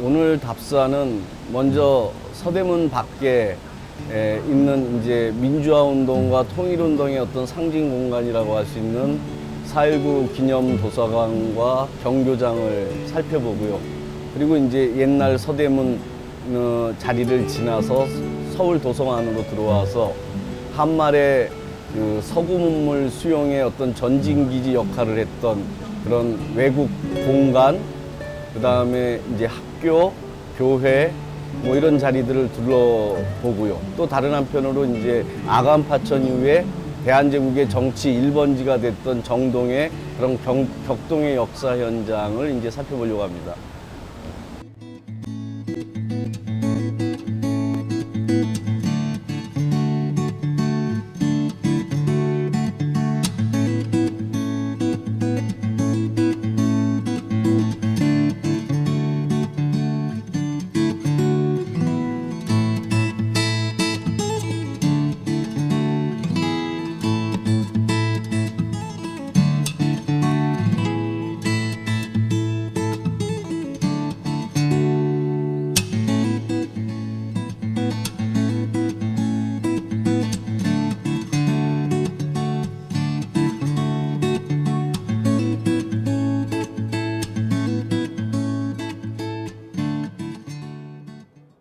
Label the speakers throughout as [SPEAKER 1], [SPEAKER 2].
[SPEAKER 1] 오늘 답사는 먼저 서대문 밖에 있는 이제 민주화 운동과 통일 운동의 어떤 상징 공간이라고 할 수 있는 4.19 기념 도서관과 경교장을 살펴보고요. 그리고 이제 옛날 서대문 자리를 지나서 서울 도서관으로 들어와서 한말의 그 서구 문물 수용의 어떤 전진기지 역할을 했던 그런 외국 공간, 그 다음에 이제 학교, 교회, 뭐 이런 자리들을 둘러보고요. 또 다른 한편으로 이제 아간파천 이후에 대한제국의 정치 1번지가 됐던 정동의 그런 격동의 역사 현장을 이제 살펴보려고 합니다.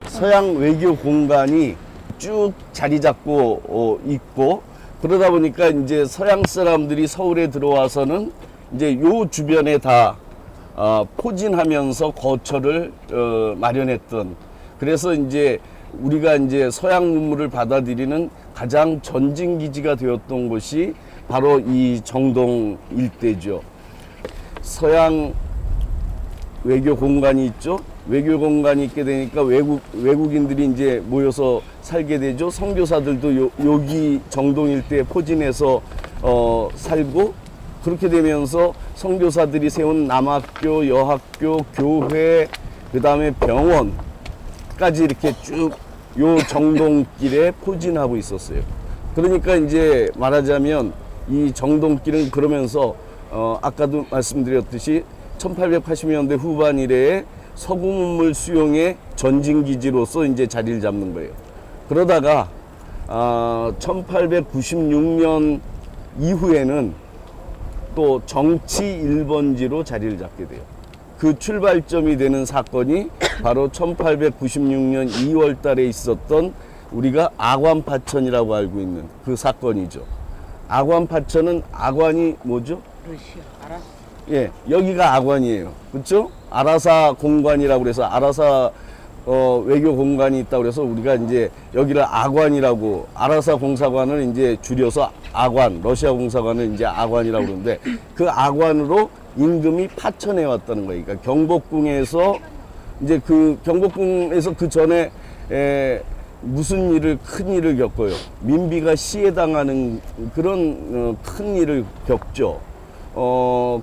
[SPEAKER 1] 서양 외교 공간이 쭉 자리 잡고 있고, 그러다 보니까 이제 서양 사람들이 서울에 들어와서는 이제 요 주변에 다 포진하면서 거처를 마련했던, 그래서 이제 우리가 이제 서양 문물을 받아들이는 가장 전진 기지가 되었던 곳이 바로 이 정동 일대죠. 서양 외교 공간이 있죠. 외교 공간이 있게 되니까 외국인들이 이제 모여서 살게 되죠. 선교사들도 여기 정동 일대에 포진해서 살고, 그렇게 되면서 선교사들이 세운 남학교, 여학교, 교회, 그 다음에 병원까지 이렇게 쭉 요 정동길에 포진하고 있었어요. 그러니까 이제 말하자면 이 정동길은 그러면서 아까도 말씀드렸듯이 1880년대 후반 이래에 서구 문물 수용의 전진기지로서 이제 자리를 잡는 거예요. 그러다가 1896년 이후에는 또 정치 1번지로 자리를 잡게 돼요. 그 출발점이 되는 사건이 바로 1896년 2월 달에 있었던 우리가 아관파천이라고 알고 있는 그 사건이죠. 아관파천은 아관이 뭐죠?
[SPEAKER 2] 러시아, 알았어.
[SPEAKER 1] 예, 여기가 아관이에요. 그렇죠? 아라사 공관이라고 그래서 아라사 외교 공간이 있다고 그래서 우리가 이제 여기를 아관이라고, 아라사 공사관을 이제 줄여서 아관, 러시아 공사관을 이제 아관이라고 그러는데, 그 아관으로 임금이 파천해 왔다는 거예요. 그러니까 경복궁에서 이제 그 경복궁에서 그 전에 무슨 일을, 큰 일을 겪어요. 민비가 시해당하는 그런 큰 일을 겪죠.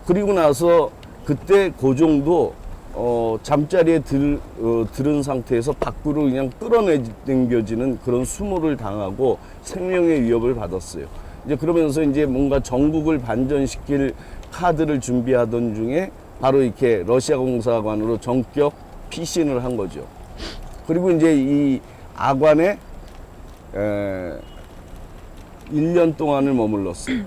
[SPEAKER 1] 그리고 나서 그때 고종도 잠자리에 들은 상태에서 밖으로 그냥 끌어당겨지는 그런 수모를 당하고 생명의 위협을 받았어요. 이제 그러면서 이제 뭔가 정국을 반전시킬 카드를 준비하던 중에 바로 이렇게 러시아 공사관으로 전격 피신을 한 거죠. 그리고 이제 이 아관에 1년 동안을 머물렀어요.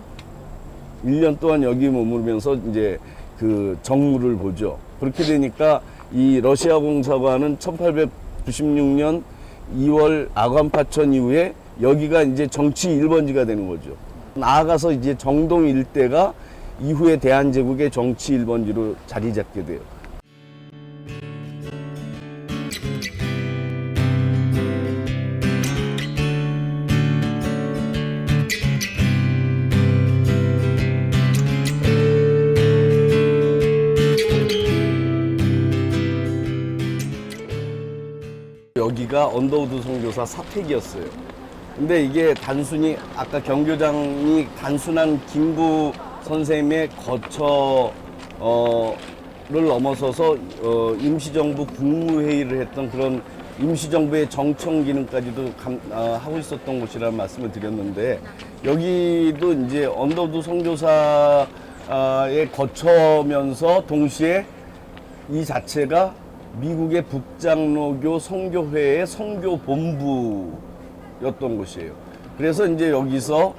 [SPEAKER 1] 1년 동안 여기 머무르면서 이제 그 정무를 보죠. 그렇게 되니까 이 러시아 공사관은 1896년 2월 아관파천 이후에 여기가 이제 정치 1번지가 되는 거죠. 나아가서 이제 정동 일대가 이후에 대한제국의 정치 1번지로 자리 잡게 돼요. 여기가 언더우드 선교사 사택이었어요. 근데 이게 단순히 아까 경교장이 단순한 김구 선생님의 거처를 넘어서서 임시정부 국무회의를 했던 그런 임시정부의 정청 기능까지도 하고 있었던 곳이라는 말씀을 드렸는데, 여기도 이제 언더우드 선교사의 거처면서 동시에 이 자체가 미국의 북장로교 선교회의 선교본부였던 곳이에요. 그래서 이제 여기서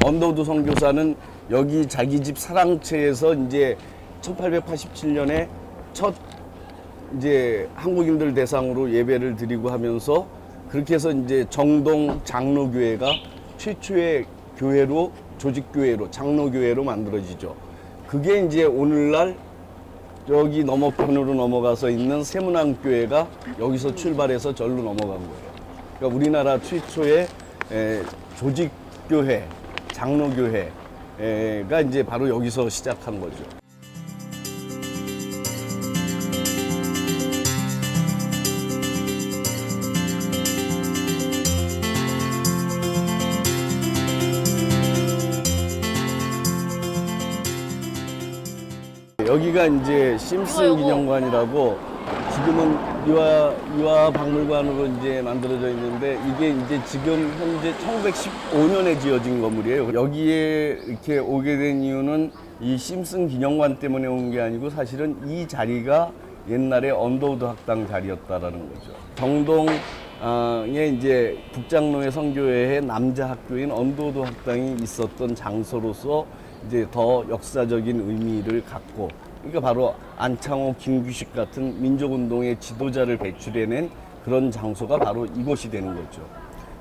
[SPEAKER 1] 언더우드 선교사는 여기 자기 집 사랑채에서 이제 1887년에 첫 이제 한국인들 대상으로 예배를 드리고 하면서 그렇게 해서 이제 정동 장로교회가 최초의 교회로, 조직교회로, 장로교회로 만들어지죠. 그게 이제 오늘날 여기 너머편으로 넘어가서 있는 세문안교회가 여기서 출발해서 절로 넘어간 거예요. 그러니까 우리나라 최초의 조직교회, 장로교회가 이제 바로 여기서 시작한 거죠. 여기가 이제 심슨 기념관이라고 지금은 유아박물관으로 이제 만들어져 있는데 이게 이제 지금 현재 1915년에 지어진 건물이에요. 여기에 이렇게 오게 된 이유는 이 심슨 기념관 때문에 온 게 아니고 사실은 이 자리가 옛날에 언더우드 학당 자리였다라는 거죠. 정동에 이제 북장로의 선교회의 남자 학교인 언더우드 학당이 있었던 장소로서 이제 더 역사적인 의미를 갖고, 그러니까 바로 안창호, 김규식 같은 민족운동의 지도자를 배출해낸 그런 장소가 바로 이곳이 되는 거죠.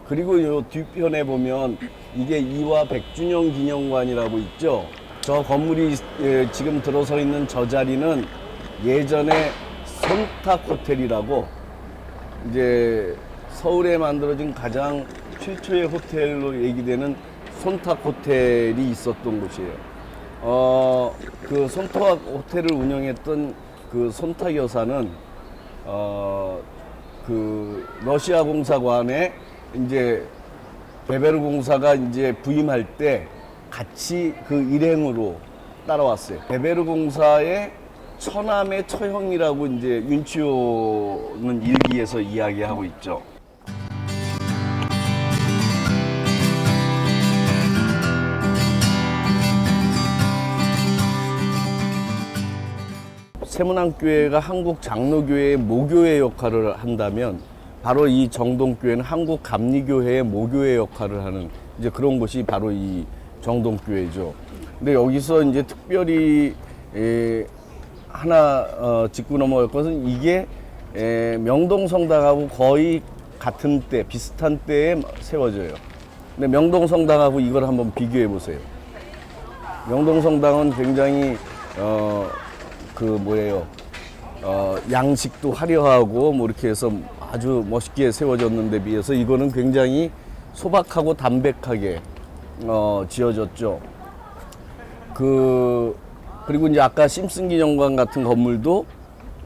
[SPEAKER 1] 그리고 이 뒤편에 보면 이게 이화 100주년 기념관이라고 있죠. 저 건물이 지금 들어서 있는 저 자리는 예전에 손탁 호텔이라고 이제 서울에 만들어진 가장 최초의 호텔로 얘기되는 손탁 호텔이 있었던 곳이에요. 그 손탁 호텔을 운영했던 그 손탁 여사는 그 러시아 공사관에 이제 베베르 공사가 이제 부임할 때 같이 그 일행으로 따라왔어요. 베베르 공사의 처남의 처형이라고 이제 윤치호는 일기에서 이야기하고 있죠. 세문안교회가 한국 장로교회의 모교회 역할을 한다면 바로 이 정동교회는 한국 감리교회의 모교회 역할을 하는 이제 그런 곳이 바로 이 정동교회죠. 근데 여기서 이제 특별히 하나 짚고 넘어갈 것은 이게 명동성당하고 거의 같은 때, 비슷한 때에 세워져요. 근데 명동성당하고 이걸 한번 비교해 보세요. 명동성당은 굉장히 양식도 화려하고 뭐 이렇게 해서 아주 멋있게 세워졌는데 비해서 이거는 굉장히 소박하고 담백하게 지어졌죠. 그리고 이제 아까 심슨 기념관 같은 건물도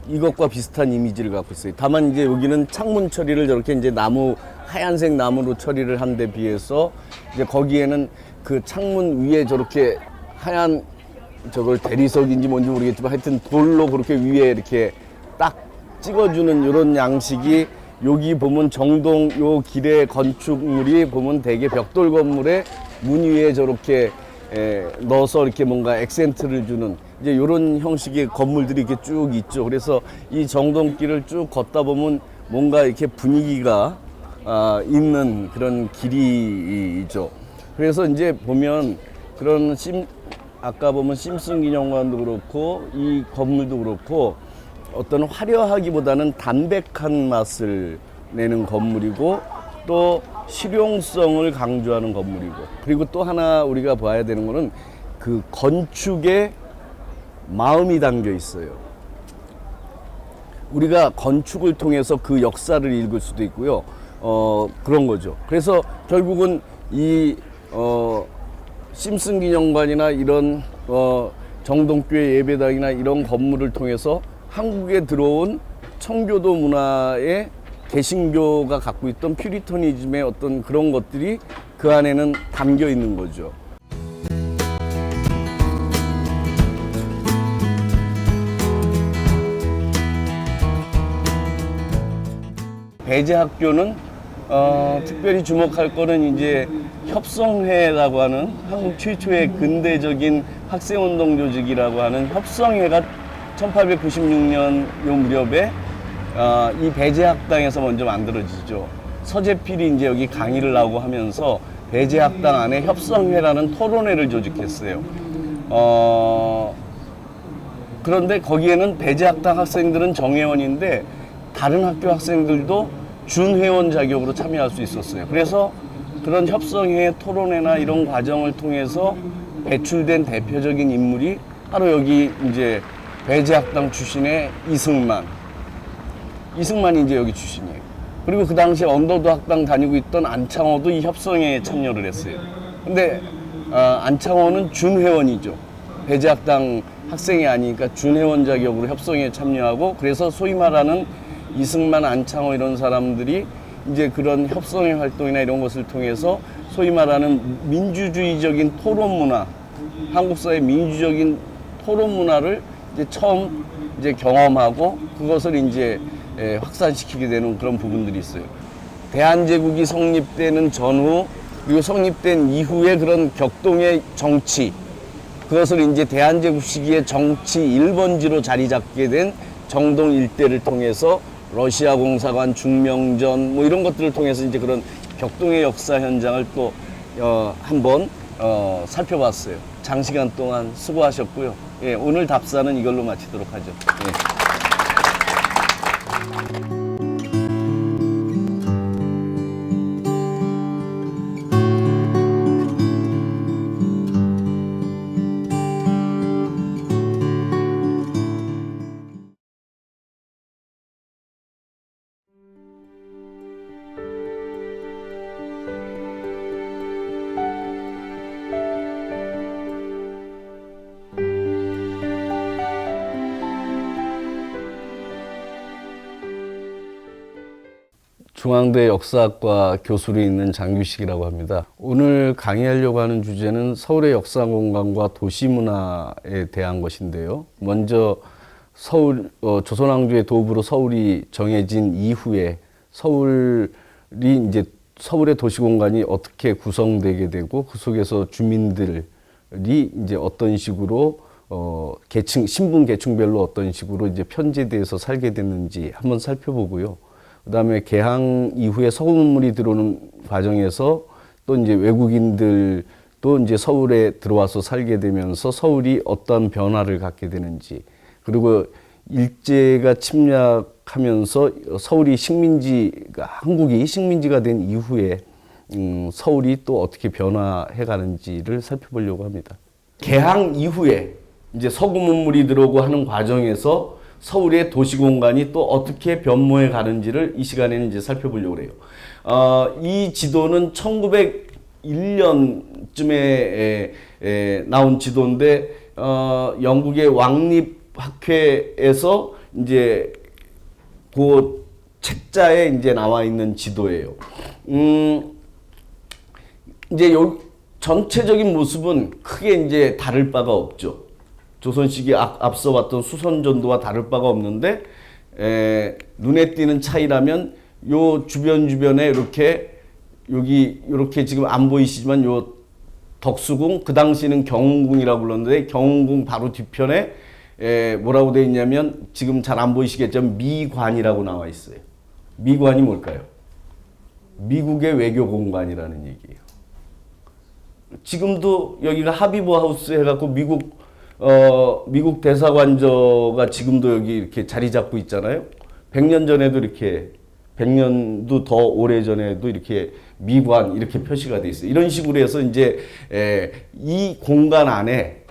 [SPEAKER 1] 이것과 비슷한 이미지를 갖고 있어요. 다만 이제 여기는 창문 처리를 저렇게 이제 하얀색 나무로 처리를 한 데 비해서 이제 거기에는 그 창문 위에 저렇게 하얀 저걸 대리석인지 뭔지 모르겠지만 하여튼 돌로 그렇게 위에 이렇게 딱 찍어주는 이런 양식이 여기 보면 정동 요 길의 건축물이 보면 대개 벽돌 건물에 문 위에 저렇게 넣어서 이렇게 뭔가 액센트를 주는 이제 이런 형식의 건물들이 이렇게 쭉 있죠. 그래서 이 정동길을 쭉 걷다 보면 뭔가 이렇게 분위기가 있는 그런 길이죠. 그래서 이제 보면 그런 아까 보면 심슨 기념관도 그렇고 이 건물도 그렇고 어떤 화려하기보다는 담백한 맛을 내는 건물이고 또 실용성을 강조하는 건물이고, 그리고 또 하나 우리가 봐야 되는 거는 그 건축에 마음이 담겨 있어요. 우리가 건축을 통해서 그 역사를 읽을 수도 있고요. 그런 거죠. 그래서 결국은 이 심슨 기념관이나 이런 정동교회 예배당이나 이런 건물을 통해서 한국에 들어온 청교도 문화의 개신교가 갖고 있던 퓨리터니즘의 어떤 그런 것들이 그 안에는 담겨 있는 거죠. 배제학교는 특별히 주목할 거는 이제 협성회라고 하는 한국 최초의 근대적인 학생운동 조직이라고 하는 협성회가 1896년 요 무렵에 이 배제학당에서 먼저 만들어지죠. 서재필이 이제 여기 강의를 하고 하면서 배제학당 안에 협성회라는 토론회를 조직했어요. 그런데 거기에는 배제학당 학생들은 정회원인데 다른 학교 학생들도 준회원 자격으로 참여할 수 있었어요. 그래서 그런 협성회, 토론회나 이런 과정을 통해서 배출된 대표적인 인물이 바로 여기 이제 배제학당 출신의 이승만이 이제 여기 출신이에요. 그리고 그 당시에 언더도 학당 다니고 있던 안창호도 이 협성회에 참여를 했어요. 근데 안창호는 준회원이죠. 배제학당 학생이 아니니까 준회원 자격으로 협성회에 참여하고, 그래서 소위 말하는 이승만, 안창호 이런 사람들이 이제 그런 협성회 활동이나 이런 것을 통해서 소위 말하는 민주주의적인 토론 문화, 한국 사회 민주적인 토론 문화를 이제 처음 이제 경험하고 그것을 이제 확산시키게 되는 그런 부분들이 있어요. 대한제국이 성립되는 전후, 그리고 성립된 이후의 그런 격동의 정치, 그것을 이제 대한제국 시기의 정치 1번지로 자리 잡게 된 정동 일대를 통해서 러시아 공사관, 중명전 뭐 이런 것들을 통해서 이제 그런 격동의 역사 현장을 또 한번 살펴봤어요. 장시간 동안 수고하셨고요. 예, 오늘 답사는 이걸로 마치도록 하죠. 예. 중앙대 역사학과 교수로 있는 장규식이라고 합니다. 오늘 강의하려고 하는 주제는 서울의 역사 공간과 도시문화에 대한 것인데요. 먼저 조선왕조의 도읍으로 서울이 정해진 이후에 서울의 도시공간이 어떻게 구성되게 되고 그 속에서 주민들이 이제 어떤 식으로 신분 계층별로 어떤 식으로 이제 편제돼서 살게 됐는지 한번 살펴보고요. 그다음에 개항 이후에 서구문물이 들어오는 과정에서 또 이제 외국인들도 이제 서울에 들어와서 살게 되면서 서울이 어떤 변화를 갖게 되는지, 그리고 일제가 침략하면서 서울이 한국이 식민지가 된 이후에 서울이 또 어떻게 변화해 가는지를 살펴보려고 합니다. 개항 이후에 이제 서구문물이 들어오고 하는 과정에서 서울의 도시공간이 또 어떻게 변모해 가는지를 이 시간에는 이제 살펴보려고 해요. 이 지도는 1901년쯤에 나온 지도인데, 영국의 왕립학회에서 이제 그 책자에 이제 나와 있는 지도예요. 이제 전체적인 모습은 크게 이제 다를 바가 없죠. 조선시기 앞서 봤던 수선전도와 다를 바가 없는데, 눈에 띄는 차이라면 요 주변에 이렇게 이렇게 지금 안 보이시지만 요 덕수궁, 그 당시는 경운궁이라고 불렀는데 경운궁 바로 뒤편에 뭐라고 되어 있냐면 지금 잘 안 보이시겠지만 미관이라고 나와 있어요. 미관이 뭘까요? 미국의 외교공간이라는 얘기예요. 지금도 여기가 하비브 하우스 해갖고 미국 대사관저가 지금도 여기 이렇게 자리 잡고 있잖아요. 100년 전에도 이렇게, 100년도 더 오래 전에도 이렇게 미관 이렇게 표시가 돼 있어요. 이런 식으로 해서 이제 이 공간 안에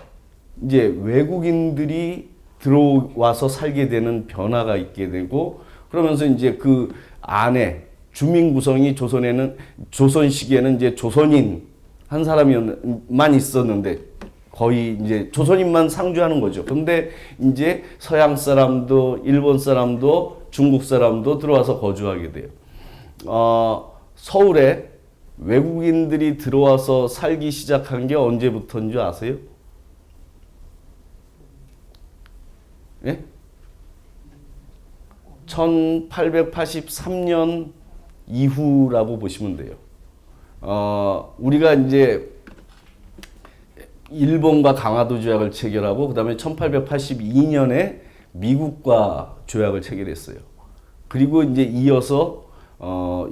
[SPEAKER 1] 이제 외국인들이 들어와서 살게 되는 변화가 있게 되고, 그러면서 이제 그 안에 주민 구성이 조선 시기에는 이제 조선인 한 사람만 있었는데 거의 이제 조선인만 상주하는 거죠. 근데 이제 서양 사람도, 일본 사람도, 중국 사람도 들어와서 거주하게 돼요. 서울에 외국인들이 들어와서 살기 시작한 게 언제부터인 줄 아세요? 예? 1883년 이후라고 보시면 돼요. 우리가 이제 일본과 강화도 조약을 체결하고, 그 다음에 1882년에 미국과 조약을 체결했어요. 그리고 이제 이어서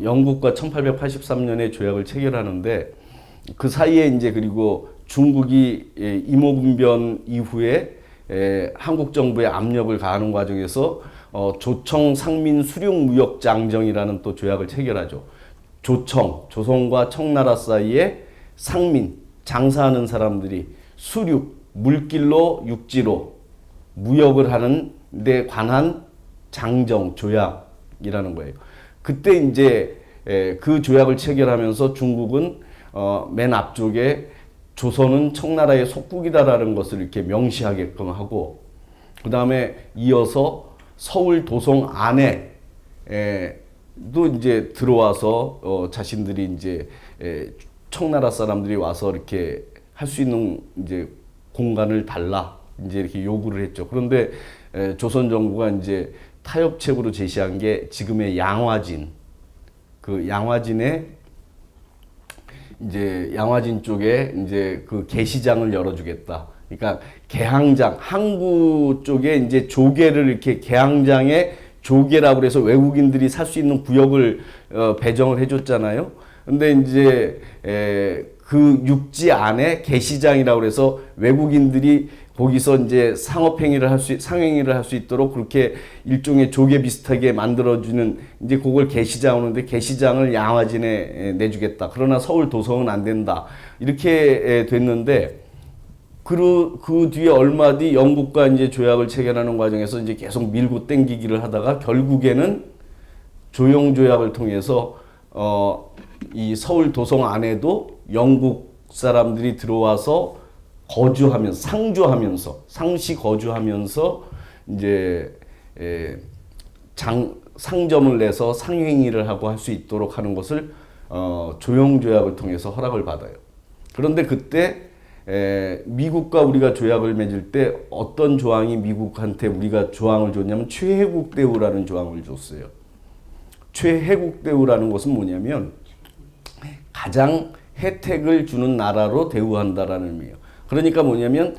[SPEAKER 1] 영국과 1883년에 조약을 체결하는데 그 사이에 이제 그리고 중국이 임오군변 이후에 한국 정부의 압력을 가하는 과정에서 조청 상민 수륙 무역 장정이라는 또 조약을 체결하죠. 조선과 청나라 사이에 상민 장사하는 사람들이 수륙 물길로 육지로 무역을 하는 데 관한 장정 조약이라는 거예요. 그때 이제 그 조약을 체결하면서 중국은 맨 앞쪽에 조선은 청나라의 속국이다라는 것을 이렇게 명시하게끔 하고, 그 다음에 이어서 서울 도성 안에 또 이제 들어와서 자신들이 이제 청나라 사람들이 와서 이렇게 할 수 있는 이제 공간을 달라 이제 이렇게 요구를 했죠. 그런데 조선 정부가 이제 타협책으로 제시한 게 지금의 양화진, 그 양화진에 이제 양화진 쪽에 이제 그 개시장을 열어주겠다. 그러니까 개항장, 항구 쪽에 이제 조개를 이렇게 개항장에 조개라고 해서 외국인들이 살 수 있는 구역을 배정을 해줬잖아요. 근데 이제 그 육지 안에 개시장이라고 해서 외국인들이 거기서 이제 상업행위를 상행위를 할 수 있도록 그렇게 일종의 조개 비슷하게 만들어주는 이제 그걸 개시장 오는데 개시장을 양화진에 내주겠다. 그러나 서울 도성은 안 된다. 이렇게 됐는데 그 뒤에 얼마 뒤 영국과 이제 조약을 체결하는 과정에서 이제 계속 밀고 땡기기를 하다가 결국에는 조용조약을 통해서 이 서울 도성 안에도 영국 사람들이 들어와서 거주하면서 상시 거주하면서 이제 상점을 내서 상행위를 하고 할 수 있도록 하는 것을 조용조약을 통해서 허락을 받아요. 그런데 그때 미국과 우리가 조약을 맺을 때 어떤 조항이 미국한테 우리가 조항을 줬냐면 최혜국 대우라는 조항을 줬어요. 최혜국 대우라는 것은 뭐냐면 가장 혜택을 주는 나라로 대우한다라는 의미예요. 그러니까 뭐냐면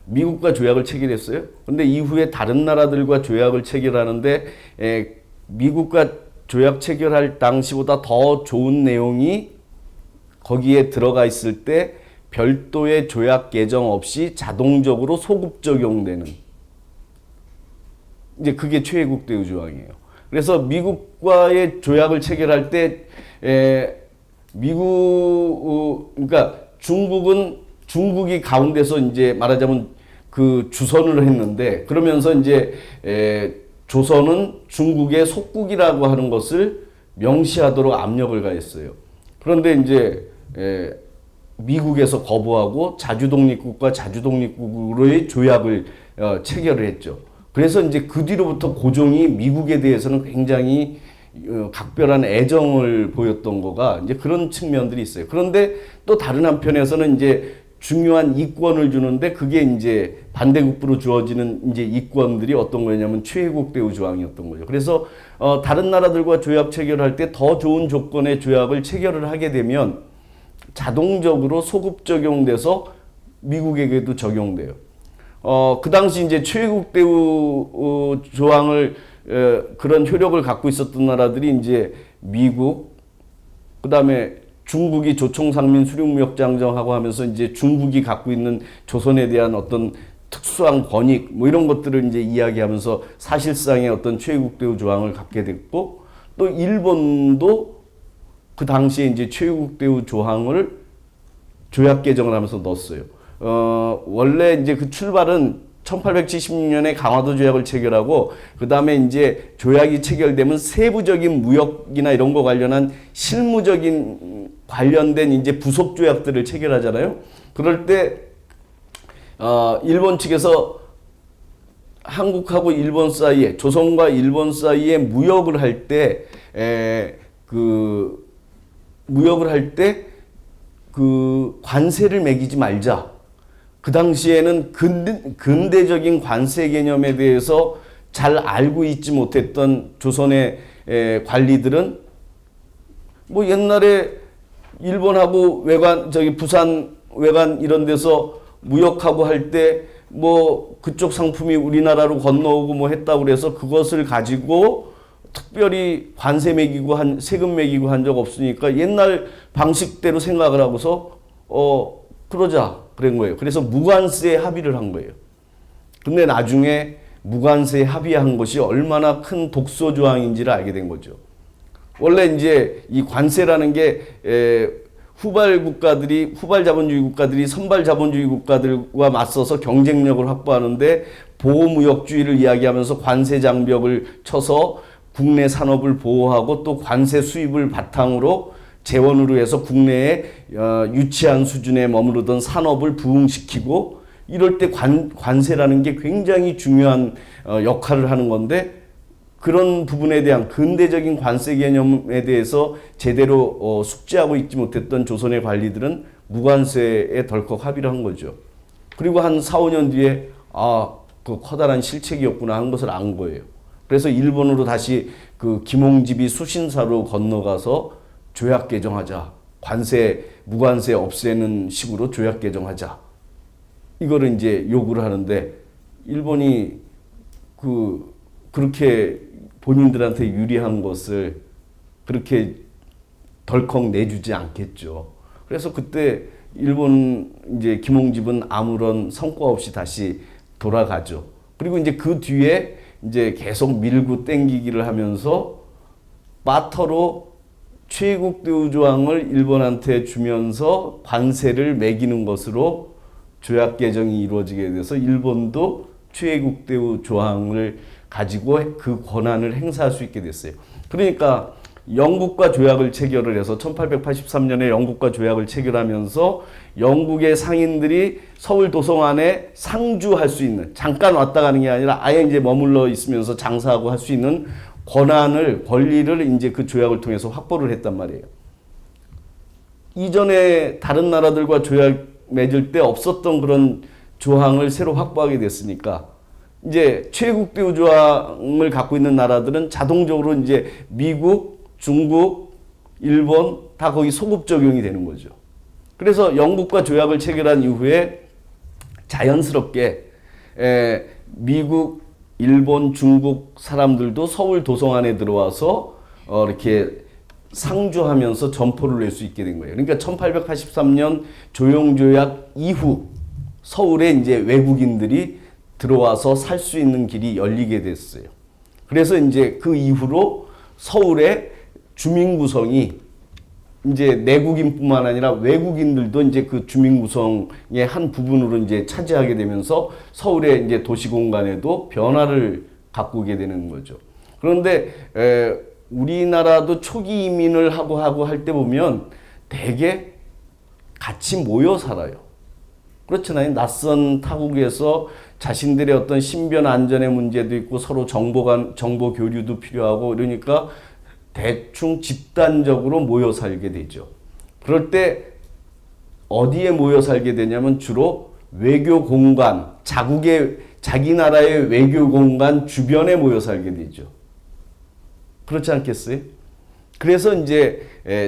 [SPEAKER 1] 미국과 조약을 체결했어요. 근데 이후에 다른 나라들과 조약을 체결하는데 미국과 조약 체결할 당시보다 더 좋은 내용이 거기에 들어가 있을 때 별도의 조약 개정 없이 자동적으로 소급 적용되는, 이제 그게 최혜국 대우 조항이에요. 그래서 미국과의 조약을 체결할 때 그러니까 중국이 가운데서 이제 말하자면 그 주선을 했는데, 그러면서 이제 조선은 중국의 속국이라고 하는 것을 명시하도록 압력을 가했어요. 그런데 이제 미국에서 거부하고 자주독립국과 자주독립국으로의 조약을 체결을 했죠. 그래서 이제 그 뒤로부터 고종이 미국에 대해서는 굉장히 각별한 애정을 보였던 거가 이제 그런 측면들이 있어요. 그런데 또 다른 한편에서는 이제 중요한 이권을 주는데 그게 이제 반대국부로 주어지는 이제 이권들이 어떤 거냐면 최혜국 대우 조항이었던 거죠. 그래서 다른 나라들과 조약 체결할 때 더 좋은 조건의 조약을 체결을 하게 되면 자동적으로 소급 적용돼서 미국에게도 적용돼요. 그 당시 이제 최혜국 대우 조항을 그런 효력을 갖고 있었던 나라들이 이제 미국, 그 다음에 중국이 조총상민 수륙무역장정하고 하면서 이제 중국이 갖고 있는 조선에 대한 어떤 특수한 권익 뭐 이런 것들을 이제 이야기하면서 사실상의 어떤 최혜국 대우 조항을 갖게 됐고, 또 일본도 그 당시에 이제 최혜국 대우 조항을 조약 개정을 하면서 넣었어요. 원래 이제 그 출발은 1876년에 강화도 조약을 체결하고 그 다음에 이제 조약이 체결되면 세부적인 무역이나 이런 거 관련한 실무적인 관련된 이제 부속 조약들을 체결하잖아요. 그럴 때 일본 측에서 한국하고 일본 사이에, 조선과 일본 사이에 무역을 할 때 그 관세를 매기지 말자. 그 당시에는 근대적인 관세 개념에 대해서 잘 알고 있지 못했던 조선의 관리들은 뭐 옛날에 일본하고 부산 외관 이런 데서 무역하고 할 때 뭐 그쪽 상품이 우리나라로 건너오고 뭐 했다고 그래서 그것을 가지고 특별히 관세 매기고 세금 매기고 한 적 없으니까 옛날 방식대로 생각을 하고서 그러자 그런 거예요. 그래서 무관세 합의를 한 거예요. 근데 나중에 무관세 합의한 것이 얼마나 큰 독소 조항인지를 알게 된 거죠. 원래 이제 이 관세라는 게 후발 자본주의 국가들이 선발 자본주의 국가들과 맞서서 경쟁력을 확보하는데 보호무역주의를 이야기하면서 관세 장벽을 쳐서 국내 산업을 보호하고 또 관세 수입을 바탕으로 재원으로 해서 국내에 유치한 수준에 머무르던 산업을 부흥시키고 이럴 때 관세라는 게 굉장히 중요한 역할을 하는 건데 그런 부분에 대한 근대적인 관세 개념에 대해서 제대로 숙지하고 있지 못했던 조선의 관리들은 무관세에 덜컥 합의를 한 거죠. 그리고 한 4, 5년 뒤에 그 커다란 실책이었구나 하는 것을 안 거예요. 그래서 일본으로 다시 그 김홍집이 수신사로 건너가서 조약 개정하자. 무관세 없애는 식으로 조약 개정하자. 이거를 이제 요구를 하는데 일본이 그렇게 본인들한테 유리한 것을 그렇게 덜컥 내주지 않겠죠. 그래서 그때 일본 이제 김홍집은 아무런 성과 없이 다시 돌아가죠. 그리고 이제 그 뒤에 이제 계속 밀고 땡기기를 하면서 바터로 최국 대우 조항을 일본한테 주면서 관세를 매기는 것으로 조약 개정이 이루어지게 돼서 일본도 최국 대우 조항을 가지고 그 권한을 행사할 수 있게 됐어요. 그러니까 영국과 조약을 체결을 해서 1883년에 영국과 조약을 체결하면서 영국의 상인들이 서울 도성안에 상주할 수 있는, 잠깐 왔다 가는 게 아니라 아예 이제 머물러 있으면서 장사하고 할 수 있는 권리를 이제 그 조약을 통해서 확보를 했단 말이에요. 이전에 다른 나라들과 조약 맺을 때 없었던 그런 조항을 새로 확보하게 됐으니까 이제 최국 대우 조항을 갖고 있는 나라들은 자동적으로 이제 미국, 중국, 일본 다 거기 소급 적용이 되는 거죠. 그래서 영국과 조약을 체결한 이후에 자연스럽게 미국, 일본, 중국 사람들도 서울 도성안에 들어와서 이렇게 상주하면서 점포를 낼 수 있게 된 거예요. 그러니까 1883년 조용조약 이후 서울에 이제 외국인들이 들어와서 살 수 있는 길이 열리게 됐어요. 그래서 이제 그 이후로 서울의 주민 구성이 이제 내국인뿐만 아니라 외국인들도 이제 그 주민 구성의 한 부분으로 이제 차지하게 되면서 서울의 이제 도시 공간에도 변화를 가꾸게 되는 거죠. 그런데 우리나라도 초기 이민을 하고 할 때 보면 대개 같이 모여 살아요. 그렇잖아요. 낯선 타국에서 자신들의 어떤 신변 안전의 문제도 있고 서로 정보 교류도 필요하고 그러니까 대충 집단적으로 모여 살게 되죠. 그럴 때 어디에 모여 살게 되냐면 주로 외교 공간, 자기 나라의 외교 공간 주변에 모여 살게 되죠. 그렇지 않겠어요? 그래서 이제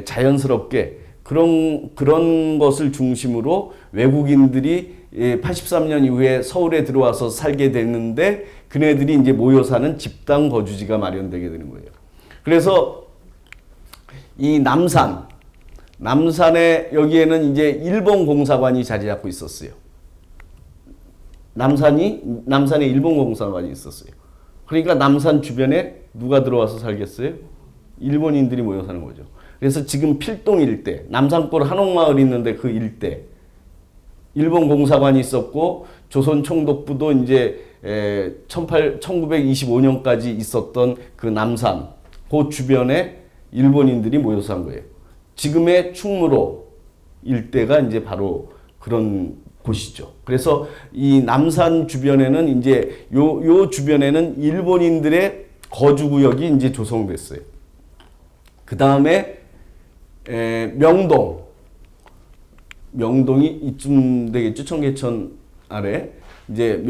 [SPEAKER 1] 자연스럽게 그런 것을 중심으로 외국인들이 83년 이후에 서울에 들어와서 살게 됐는데 그네들이 이제 모여 사는 집단 거주지가 마련되게 되는 거예요. 그래서 이 남산에 여기에는 이제 일본 공사관이 자리 잡고 있었어요. 남산에 일본 공사관이 있었어요. 그러니까 남산 주변에 누가 들어와서 살겠어요? 일본인들이 모여 사는 거죠. 그래서 지금 필동 일대, 남산골 한옥마을 있는데 그 일대, 일본 공사관이 있었고 조선 총독부도 이제 1925년까지 있었던 그 남산, 그 주변에 일본인들이 모여서 산 거예요. 지금의 충무로 일대가 이제 바로 그런 곳이죠. 그래서 이 남산 주변에는 이제 요 주변에는 일본인들의 거주 구역이 이제 조성됐어요. 그 다음에 명동이 이쯤 되겠죠. 청계천 아래 이제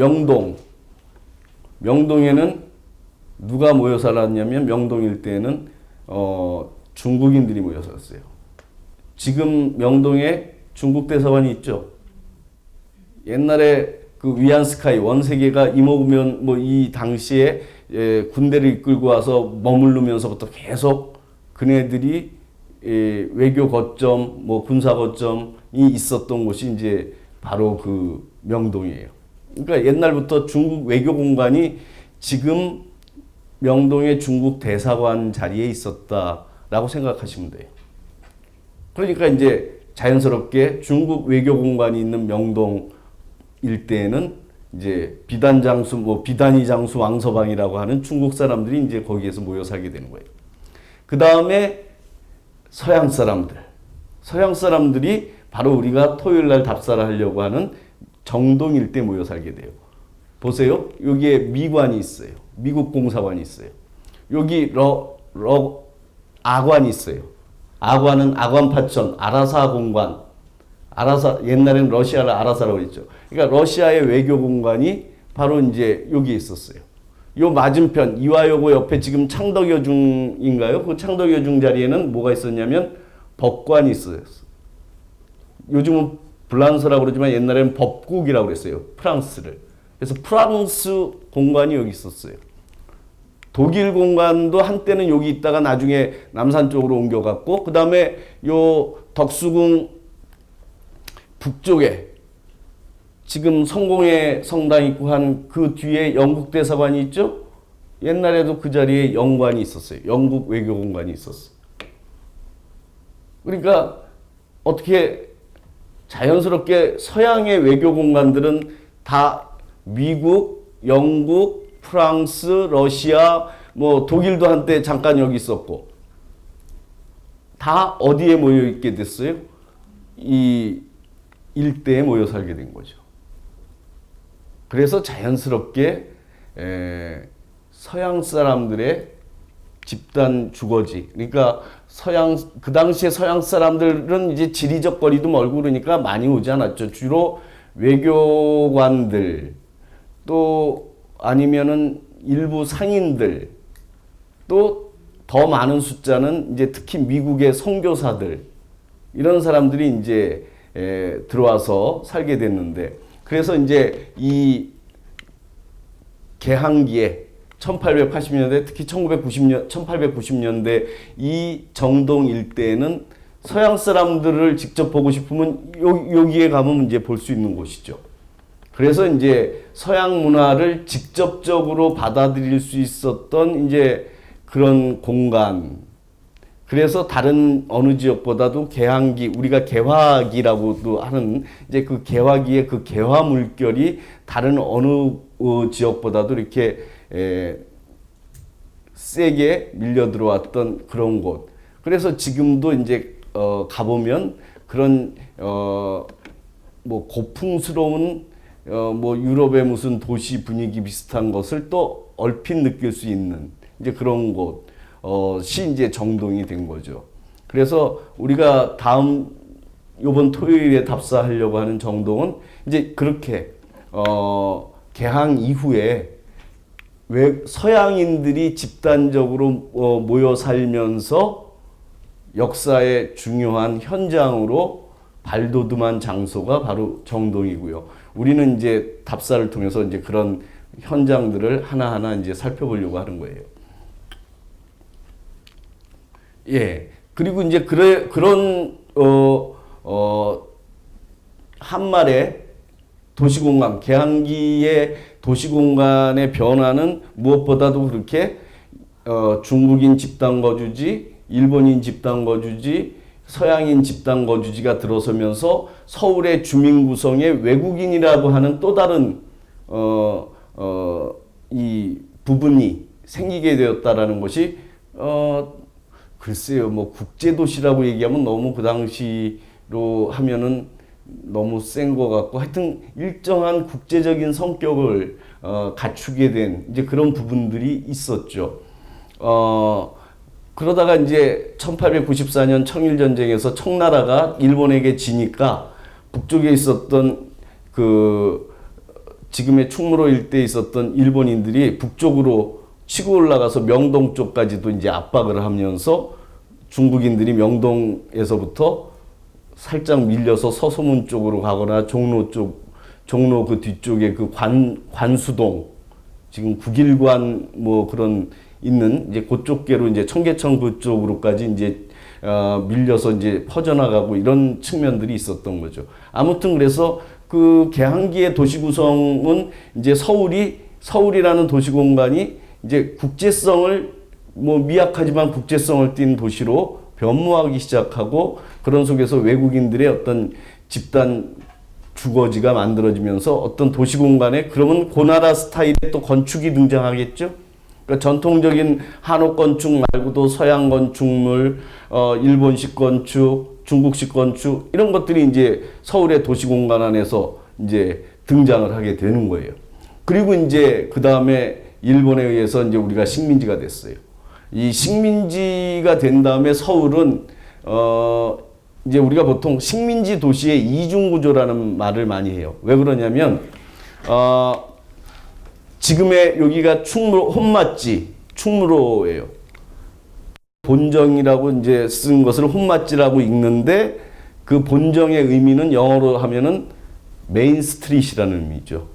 [SPEAKER 1] 명동에는 누가 모여 살았냐면 명동 일대에는 중국인들이 모여 살았어요. 지금 명동에 중국 대사관이 있죠. 옛날에 그 위안스카이 원세계가 이먹으면 뭐 이 당시에 군대를 이끌고 와서 머무르면서부터 계속 그네들이 외교 거점, 뭐 군사 거점이 있었던 곳이 이제 바로 그 명동이에요. 그러니까 옛날부터 중국 외교 공간이 지금 명동의 중국 대사관 자리에 있었다라고 생각하시면 돼요. 그러니까 이제 자연스럽게 중국 외교 공간이 있는 명동 일대에는 이제 비단장수, 뭐 비단위장수 왕서방이라고 하는 중국 사람들이 이제 거기에서 모여 살게 되는 거예요. 그 다음에 서양 사람들, 서양 사람들이 바로 우리가 토요일 날 답사를 하려고 하는 정동 일대 모여 살게 돼요. 보세요. 여기에 미관이 있어요. 미국 공사관이 있어요. 여기 아관이 있어요. 아관은 아관파천, 아라사 공관. 아라사, 옛날에는 러시아를 아라사라고 했죠. 그러니까 러시아의 외교 공간이 바로 이제 여기에 있었어요. 요 맞은편, 이화여고 옆에 지금 창덕여중인가요? 그 창덕여중 자리에는 뭐가 있었냐면 법관이 있어요. 요즘은 불란서라고 그러지만 옛날에는 법국이라고 그랬어요. 프랑스를. 그래서 프랑스 공관이 여기 있었어요. 독일 공관도 한때는 여기 있다가 나중에 남산 쪽으로 옮겨갔고, 그 다음에 요 덕수궁 북쪽에 지금 성공회 성당 있고 한 그 뒤에 영국 대사관이 있죠? 옛날에도 그 자리에 영관이 있었어요. 영국 외교공관이 있었어요. 그러니까 어떻게 자연스럽게 서양의 외교공간들은 다 미국, 영국, 프랑스, 러시아, 뭐 독일도 한때 잠깐 여기 있었고 다 어디에 모여 있게 됐어요? 이 일대에 모여 살게 된 거죠. 그래서 자연스럽게 서양 사람들의 집단 주거지. 그러니까 그 당시에 서양 사람들은 이제 지리적 거리도 멀고 그러니까 많이 오지 않았죠. 주로 외교관들, 또 아니면은 일부 상인들, 또 더 많은 숫자는 이제 특히 미국의 선교사들, 이런 사람들이 이제 들어와서 살게 됐는데, 그래서 이제 이 개항기에 1880년대, 특히 1890년대 이 정동 일대에는 서양 사람들을 직접 보고 싶으면 여기에 가면 이제 볼 수 있는 곳이죠. 그래서 이제 서양 문화를 직접적으로 받아들일 수 있었던 이제 그런 공간. 그래서 다른 어느 지역보다도 개항기, 우리가 개화기라고도 하는 이제 그 개화기의 그 개화 물결이 다른 어느 지역보다도 이렇게 세게 밀려 들어왔던 그런 곳. 그래서 지금도 이제 가보면 그런 뭐 고풍스러운 뭐 유럽의 무슨 도시 분위기 비슷한 것을 또 얼핏 느낄 수 있는 이제 그런 곳이 이제 정동이 된 거죠. 그래서 우리가 요번 토요일에 답사하려고 하는 정동은 이제 그렇게 개항 이후에 왜 서양인들이 집단적으로 모여 살면서 역사의 중요한 현장으로 발돋움한 장소가 바로 정동이고요. 우리는 이제 답사를 통해서 이제 그런 현장들을 하나하나 이제 살펴보려고 하는 거예요. 예. 그리고 이제 그런 한말의 도시공간, 개항기의 도시공간의 변화는 무엇보다도 그렇게 중국인 집단 거주지, 일본인 집단 거주지, 서양인 집단 거주지가 들어서면서 서울의 주민 구성에 외국인이라고 하는 또 다른 이 부분이 생기게 되었다라는 것이 글쎄요, 뭐 국제도시라고 얘기하면 너무 그 당시로 하면은 너무 센 것 같고, 하여튼 일정한 국제적인 성격을 갖추게 된 이제 그런 부분들이 있었죠. 그러다가 이제 1894년 청일전쟁에서 청나라가 일본에게 지니까 북쪽에 있었던 그 지금의 충무로 일대에 있었던 일본인들이 북쪽으로 치고 올라가서 명동 쪽까지도 이제 압박을 하면서 중국인들이 명동에서부터 살짝 밀려서 서소문 쪽으로 가거나 종로 그 뒤쪽에 그 관수동, 지금 국일관 뭐 그런 있는 이제 그쪽계로 이제 청계천 그쪽으로까지 이제 밀려서 이제 퍼져나가고 이런 측면들이 있었던 거죠. 아무튼 그래서 그 개항기의 도시 구성은 이제 서울이라는 도시 공간이 이제 국제성을 뭐 미약하지만 국제성을 띈 도시로 변모하기 시작하고 그런 속에서 외국인들의 어떤 집단 주거지가 만들어지면서 어떤 도시 공간에 그러면 그 나라 스타일의 또 건축이 등장하겠죠. 그러니까 전통적인 한옥 건축 말고도 서양 건축물, 일본식 건축, 중국식 건축 이런 것들이 이제 서울의 도시 공간 안에서 이제 등장을 하게 되는 거예요. 그리고 이제 그 다음에 일본에 의해서 이제 우리가 식민지가 됐어요. 이 식민지가 된 다음에 서울은 이제 우리가 보통 식민지 도시의 이중구조라는 말을 많이 해요. 왜 그러냐면 지금의 여기가 혼맛지 충무로예요. 본정이라고 이제 쓴 것을 혼맛지라고 읽는데 그 본정의 의미는 영어로 하면은 메인 스트릿이라는 의미죠.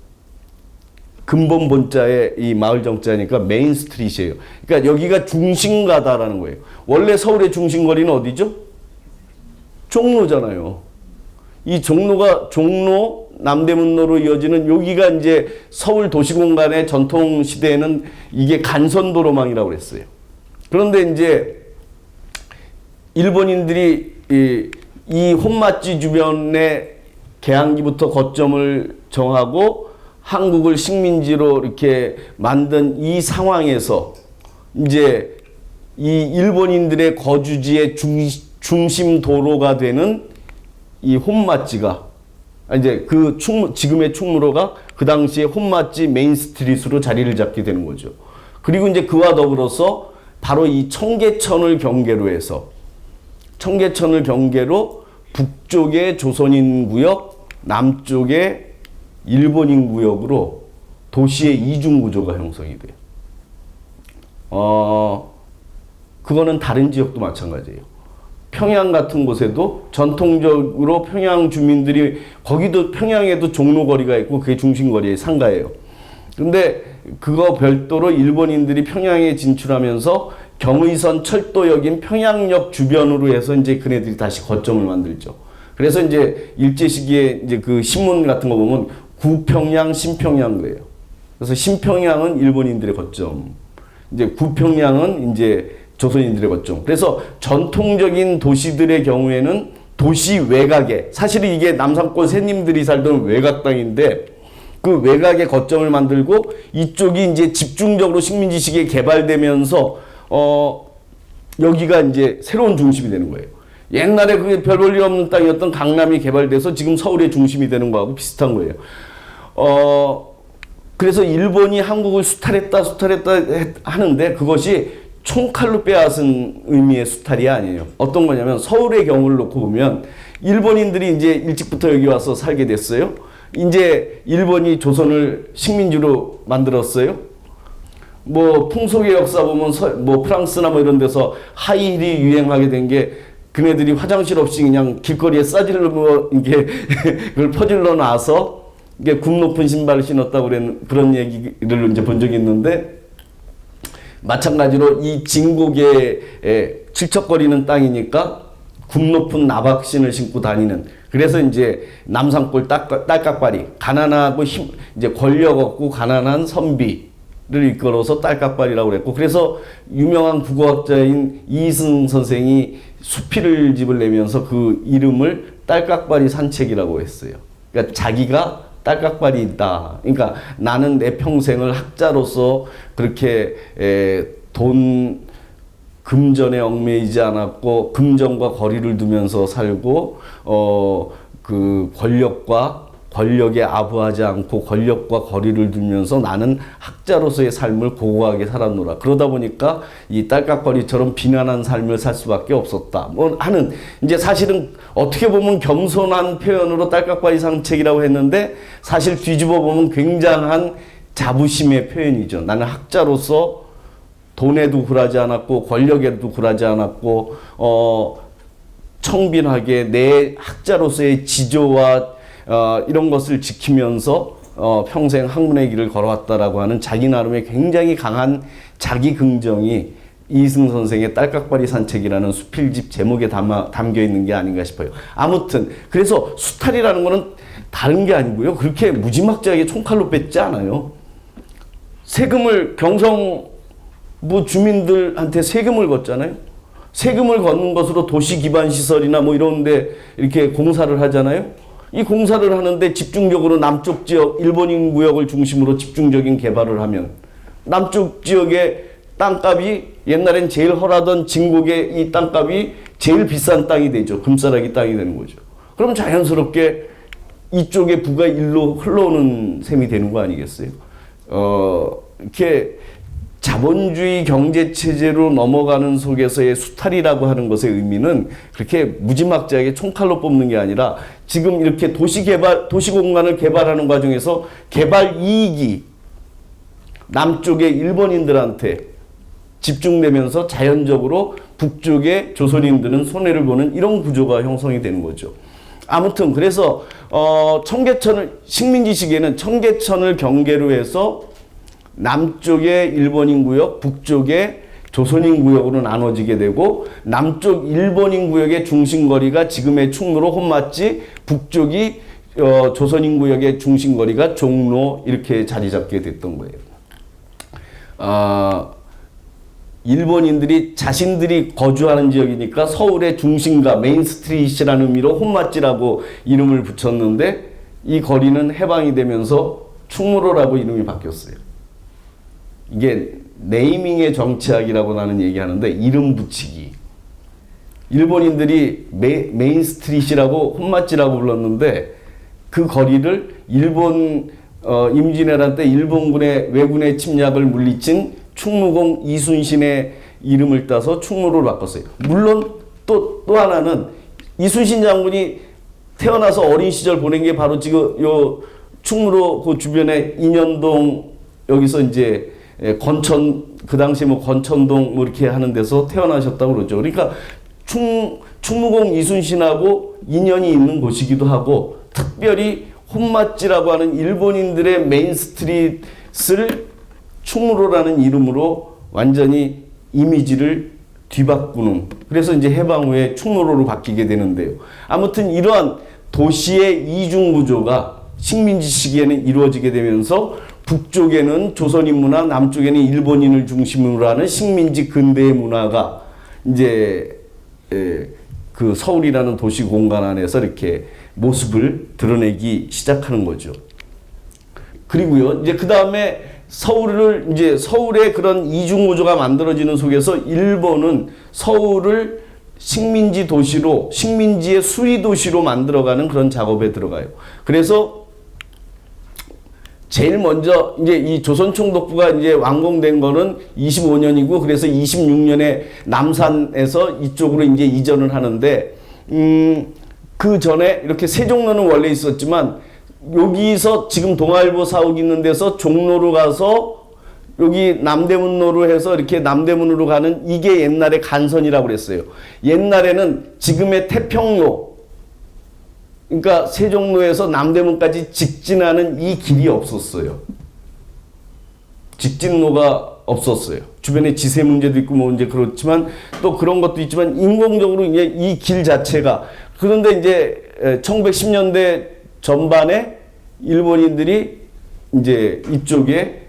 [SPEAKER 1] 근본 본자의 이 마을 정자니까 메인 스트릿이에요. 그러니까 여기가 중심가다라는 거예요. 원래 서울의 중심거리는 어디죠? 종로잖아요. 이 종로 남대문로로 이어지는 여기가 이제 서울 도시공간의 전통 시대에는 이게 간선도로망이라고 그랬어요. 그런데 이제 일본인들이 이 혼맛지 주변에 개항기부터 거점을 정하고 한국을 식민지로 이렇게 만든 이 상황에서 이제 이 일본인들의 거주지의 중심 도로가 되는 이 혼맛지가 이제 지금의 충무로가 그 당시에 혼맛지 메인 스트릿으로 자리를 잡게 되는 거죠. 그리고 이제 그와 더불어서 바로 이 청계천을 경계로 북쪽에 조선인 구역, 남쪽에 일본인 구역으로 도시의 이중 구조가 형성이 돼요. 그거는 다른 지역도 마찬가지예요. 평양 같은 곳에도 전통적으로 평양 주민들이 거기도 평양에도 종로거리가 있고 그게 중심거리의 상가예요. 근데 그거 별도로 일본인들이 평양에 진출하면서 경의선 철도역인 평양역 주변으로 해서 이제 그네들이 다시 거점을 만들죠. 그래서 이제 일제 시기에 이제 그 신문 같은 거 보면 구평양, 신평양 그래요. 그래서 신평양은 일본인들의 거점, 이제 구평양은 이제 조선인들의 거점. 그래서 전통적인 도시들의 경우에는 도시 외곽에 사실은 이게 남산권 새님들이 살던 외곽 땅인데 그 외곽에 거점을 만들고 이쪽이 이제 집중적으로 식민지 시기에 개발되면서 여기가 이제 새로운 중심이 되는 거예요. 옛날에 그게 별 볼 일 없는 땅이었던 강남이 개발돼서 지금 서울의 중심이 되는 거하고 비슷한 거예요. 그래서 일본이 한국을 수탈했다 하는데 그것이 총칼로 빼앗은 의미의 수탈이 아니에요. 어떤 거냐면 서울의 경우를 놓고 보면 일본인들이 이제 일찍부터 여기 와서 살게 됐어요. 이제 일본이 조선을 식민지로 만들었어요. 뭐 풍속의 역사 보면 뭐 프랑스나 뭐 이런 데서 하이힐이 유행하게 된 게 그네들이 화장실 없이 그냥 길거리에 싸질러 뭐 이게 그걸 퍼질러 놔서 이게 굽 높은 신발을 신었다고 그런 얘기를 이제 본 적이 있는데 마찬가지로 이 진국에 질척거리는 땅이니까 굽 높은 나박신을 신고 다니는 그래서 이제 남산골 딸깍발이 가난하고 이제 권력 없고 가난한 선비를 이끌어서 딸깍발이라고 그랬고 그래서 유명한 국어학자인 이승 선생이 수필을 집을 내면서 그 이름을 딸깍발이 산책이라고 했어요. 그러니까 자기가 딸깍발이 있다. 그러니까 나는 내 평생을 학자로서 그렇게 금전에 얽매이지 않았고 금전과 거리를 두면서 살고 그 권력에 아부하지 않고 권력과 거리를 두면서 나는 학자로서의 삶을 고고하게 살았노라. 그러다 보니까 이 딸깍거리처럼 비난한 삶을 살 수밖에 없었다. 뭐 하는 이제 사실은 어떻게 보면 겸손한 표현으로 딸깍거리 산책이라고 했는데 사실 뒤집어 보면 굉장한 자부심의 표현이죠. 나는 학자로서 돈에도 굴하지 않았고 권력에도 굴하지 않았고 청빈하게 내 학자로서의 지조와 이런 것을 지키면서 평생 학문의 길을 걸어왔다라고 하는 자기 나름의 굉장히 강한 자기 긍정이 이승 선생의 딸깍바리 산책이라는 수필집 제목에 담겨 있는 게 아닌가 싶어요. 아무튼 그래서 수탈이라는 거는 다른 게 아니고요. 그렇게 무지막지하게 총칼로 뺏지 않아요. 세금을 경성부 주민들한테 세금을 걷잖아요. 세금을 걷는 것으로 도시 기반 시설이나 뭐 이런데 이렇게 공사를 하잖아요. 이 공사를 하는데 집중적으로 남쪽 지역 일본인 구역을 중심으로 집중적인 개발을 하면 남쪽 지역의 땅값이 옛날엔 제일 헐하던 진국의 이 땅값이 제일 비싼 땅이 되죠. 금싸라기 땅이 되는 거죠. 그럼 자연스럽게 이쪽의 부가 일로 흘러오는 셈이 되는 거 아니겠어요? 이렇게 자본주의 경제체제로 넘어가는 속에서의 수탈이라고 하는 것의 의미는 그렇게 무지막지하게 총칼로 뽑는 게 아니라 지금 이렇게 도시 공간을 개발하는 과정에서 개발 이익이 남쪽의 일본인들한테 집중되면서 자연적으로 북쪽의 조선인들은 손해를 보는 이런 구조가 형성이 되는 거죠. 아무튼 그래서 식민지 시기에는 청계천을 경계로 해서 남쪽의 일본인 구역, 북쪽의 조선인 구역으로 나눠지게 되고 남쪽 일본인 구역의 중심거리가 지금의 충무로 혼맞지, 북쪽이 조선인 구역의 중심거리가 종로 이렇게 자리 잡게 됐던 거예요. 일본인들이 자신들이 거주하는 지역이니까 서울의 중심가 메인스트리트라는 의미로 혼맞지라고 이름을 붙였는데 이 거리는 해방이 되면서 충무로라고 이름이 바뀌었어요. 이게 네이밍의 정치학이라고 나는 얘기하는데 이름 붙이기. 일본인들이 메인스트리트라고 혼맞지라고 불렀는데 그 거리를 일본 임진왜란 때 일본군의 왜군의 침략을 물리친 충무공 이순신의 이름을 따서 충무로를 바꿨어요. 물론 또 하나는 이순신 장군이 태어나서 어린 시절 보낸 게 바로 지금 요 충무로 그 주변에 인현동 여기서 이제 그 당시 뭐 건천동 뭐 이렇게 하는 데서 태어나셨다고 그러죠. 그러니까 충무공 이순신하고 인연이 있는 곳이기도 하고 특별히 혼맞지라고 하는 일본인들의 메인스트리트를 충무로라는 이름으로 완전히 이미지를 뒤바꾸는, 그래서 이제 해방 후에 충무로로 바뀌게 되는데요. 아무튼 이러한 도시의 이중 구조가 식민지 시기에는 이루어지게 되면서 북쪽에는 조선인 문화, 남쪽에는 일본인을 중심으로 하는 식민지 근대의 문화가 이제 그 서울이라는 도시 공간 안에서 이렇게 모습을 드러내기 시작하는 거죠. 그리고요, 이제 그 다음에 서울의 그런 이중 구조가 만들어지는 속에서 일본은 서울을 식민지 도시로, 식민지의 수리 도시로 만들어가는 그런 작업에 들어가요. 그래서 제일 먼저 이제 이 조선총독부가 이제 완공된 거는 25년이고, 그래서 26년에 남산에서 이쪽으로 이제 이전을 하는데, 그 전에 이렇게 세종로는 원래 있었지만, 여기서 지금 동아일보 사옥 있는 데서 종로로 가서 여기 남대문로로 해서 이렇게 남대문으로 가는 이게 옛날에 간선이라고 그랬어요. 옛날에는 지금의 태평로, 그러니까 세종로에서 남대문까지 직진하는 이 길이 없었어요. 직진로가 없었어요. 주변에 지세 문제도 있고 뭐 이제 그렇지만 또 그런 것도 있지만 인공적으로 이제 이 길 자체가, 그런데 이제 1910년대 전반에 일본인들이 이제 이쪽에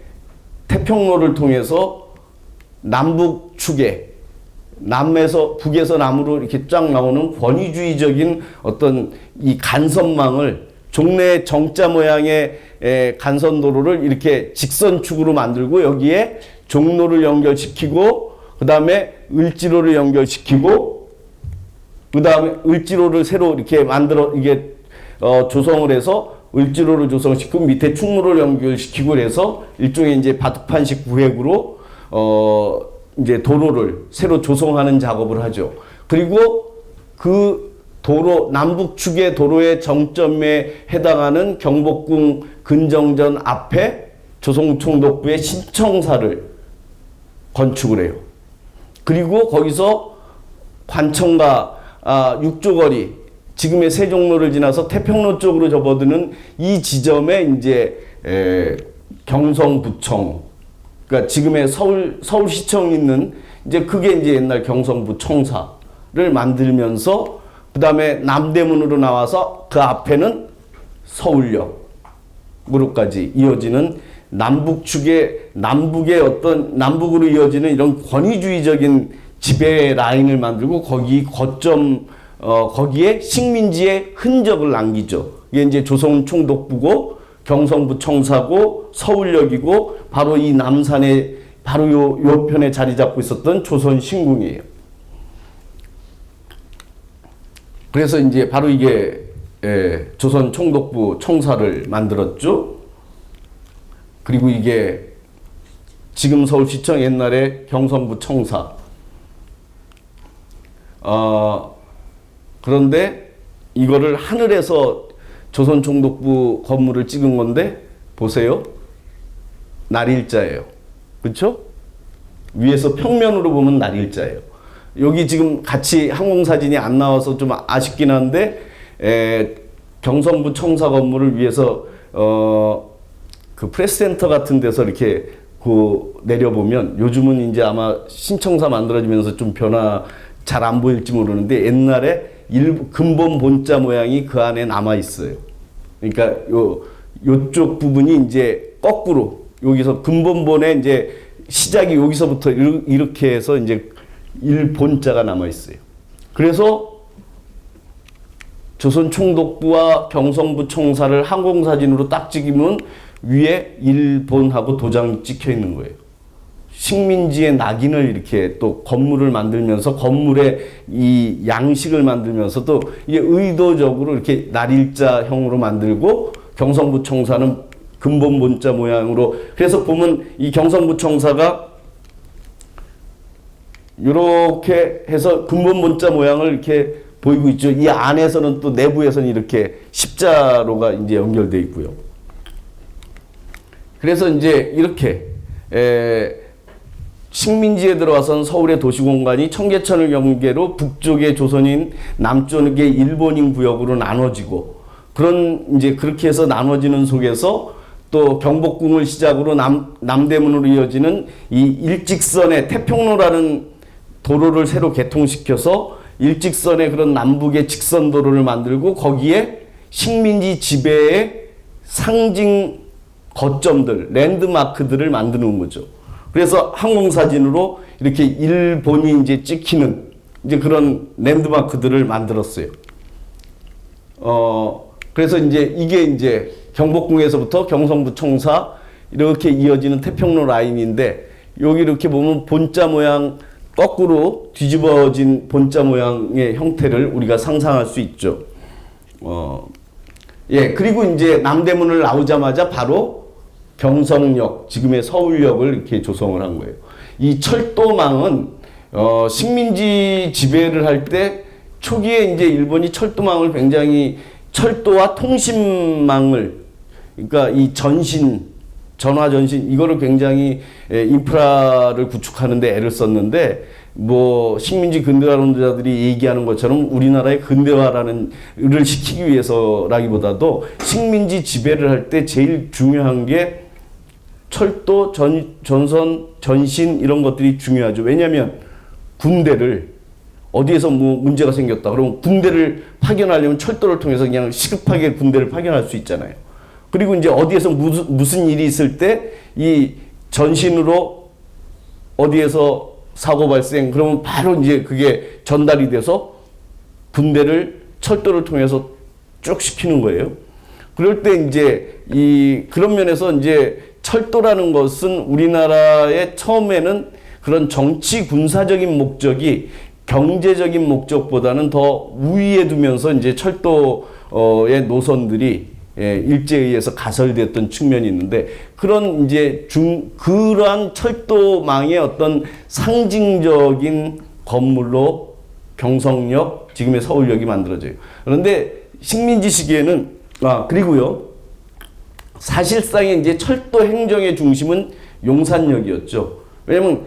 [SPEAKER 1] 태평로를 통해서 남북축에 북에서 남으로 이렇게 쫙 나오는 권위주의적인 어떤 이 간선망을, 종래 정자 모양의 간선도로를 이렇게 직선축으로 만들고 여기에 종로를 연결시키고 그 다음에 을지로를 연결시키고 그 다음에 을지로를 새로 이렇게 만들어 이게 조성을 해서 을지로를 조성시키고 밑에 충무로를 연결시키고 그래서 일종의 이제 바둑판식 구획으로 이제 도로를 새로 조성하는 작업을 하죠. 그리고 그 도로, 남북축의 도로의 정점에 해당하는 경복궁 근정전 앞에 조선총독부의 신청사를 건축을 해요. 그리고 거기서 관청과 육조거리, 지금의 세종로를 지나서 태평로 쪽으로 접어드는 이 지점에 이제 경성부청, 그러니까 지금의 서울시청 있는 이제 그게 이제 옛날 경성부청사를 만들면서 그 다음에 남대문으로 나와서 그 앞에는 서울역으로까지 이어지는 남북의 어떤 남북으로 이어지는 이런 권위주의적인 지배 라인을 만들고 거기 거점 거기에 식민지의 흔적을 남기죠. 이게 이제 조선 총독부고 경성부 청사고 서울역이고 바로 이 남산에 바로 요 편에 자리 잡고 있었던 조선 신궁이에요. 그래서 이제 바로 이게 조선 총독부 청사를 만들었죠. 그리고 이게 지금 서울시청 옛날에 경성부 청사. 그런데 이거를 하늘에서 조선 총독부 건물을 찍은 건데 보세요. 날일자예요. 그렇죠? 위에서 평면으로 보면 날일자예요. 여기 지금 같이 항공사진이 안 나와서 좀 아쉽긴 한데 경성부 청사 건물을 위해서 그 프레스센터 같은 데서 이렇게 내려보면 요즘은 이제 아마 신청사 만들어지면서 좀 변화 잘 안 보일지 모르는데 옛날에 근본 본자 모양이 그 안에 남아 있어요. 그러니까 요쪽 부분이 이제 거꾸로 여기서 근본본에 이제 시작이 여기서부터 이렇게 해서 이제 일본자가 남아 있어요. 그래서 조선 총독부와 경성부 청사를 항공사진으로 딱 찍으면 위에 일본하고 도장이 찍혀 있는 거예요. 식민지의 낙인을 이렇게 또 건물을 만들면서 건물의 이 양식을 만들면서 또 이게 의도적으로 이렇게 날일자형으로 만들고 경성부 청사는 근본 본자 모양으로. 그래서 보면 이 경성부 청사가 이렇게 해서 근본 본자 모양을 이렇게 보이고 있죠. 이 안에서는 또 내부에서는 이렇게 십자로가 이제 연결되어 있고요. 그래서 이제 이렇게 식민지에 들어와서는 서울의 도시공간이 청계천을 경계로 북쪽의 조선인, 남쪽의 일본인 구역으로 나눠지고 그런 이제 그렇게 해서 나눠지는 속에서 또 경복궁을 시작으로 남대문으로 이어지는 이 일직선의 태평로라는 도로를 새로 개통시켜서 일직선의 그런 남북의 직선도로를 만들고 거기에 식민지 지배의 상징 거점들, 랜드마크들을 만드는 거죠. 그래서 항공사진으로 이렇게 일본이 이제 찍히는 이제 그런 랜드마크들을 만들었어요. 그래서 이제 이게 이제 경복궁에서부터 경성부 청사 이렇게 이어지는 태평로 라인인데 여기 이렇게 보면 본자 모양 거꾸로 뒤집어진 본자 모양의 형태를 우리가 상상할 수 있죠. 그리고 이제 남대문을 나오자마자 바로 경성역, 지금의 서울역을 이렇게 조성을 한 거예요. 이 철도망은 식민지 지배를 할 때 초기에 이제 일본이 철도망을 굉장히 철도와 통신망을 그러니까 이 전화 전신 이거를 굉장히 인프라를 구축하는데 애를 썼는데 뭐 식민지 근대화론자들이 얘기하는 것처럼 우리나라의 근대화를 시키기 위해서라기보다도 식민지 지배를 할 때 제일 중요한 게 철도, 전선, 전신 이런 것들이 중요하죠. 왜냐하면 군대를 어디에서 뭐 문제가 생겼다 그러면 군대를 파견하려면 철도를 통해서 그냥 시급하게 군대를 파견할 수 있잖아요. 그리고 이제 어디에서 무슨 일이 있을 때 이 전신으로 어디에서 사고 발생 그러면 바로 이제 그게 전달이 돼서 군대를 철도를 통해서 쭉 시키는 거예요. 그럴 때 이제 그런 면에서 이제 철도라는 것은 우리나라의 처음에는 그런 정치 군사적인 목적이 경제적인 목적보다는 더 우위에 두면서 이제 철도의 노선들이 일제에 의해서 가설됐던 측면이 있는데 그런 이제 그러한 철도망의 어떤 상징적인 건물로 경성역, 지금의 서울역이 만들어져요. 그런데 식민지 시기에는 그리고요. 사실상의 이제 철도 행정의 중심은 용산역이었죠. 왜냐면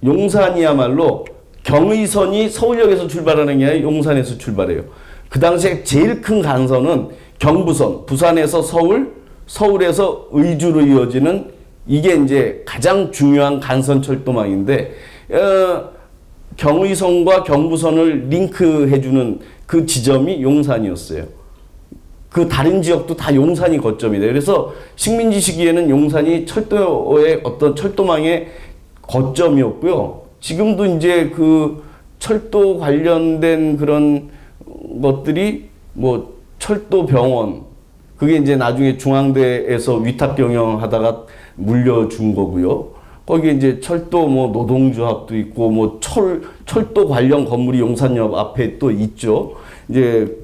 [SPEAKER 1] 용산이야말로 경의선이 서울역에서 출발하는 게 아니라 용산에서 출발해요. 그 당시에 제일 큰 간선은 경부선, 부산에서 서울, 서울에서 의주로 이어지는 이게 이제 가장 중요한 간선 철도망인데, 경의선과 경부선을 링크해주는 그 지점이 용산이었어요. 그 다른 지역도 다 용산이 거점이다. 그래서 식민지 시기에는 용산이 철도의 어떤 철도망의 거점이었고요. 지금도 이제 그 철도 관련된 그런 것들이 뭐 철도병원, 그게 이제 나중에 중앙대에서 위탁 경영하다가 물려준 거고요. 거기에 이제 철도 뭐 노동조합도 있고 뭐 철도 관련 건물이 용산역 앞에 또 있죠. 이제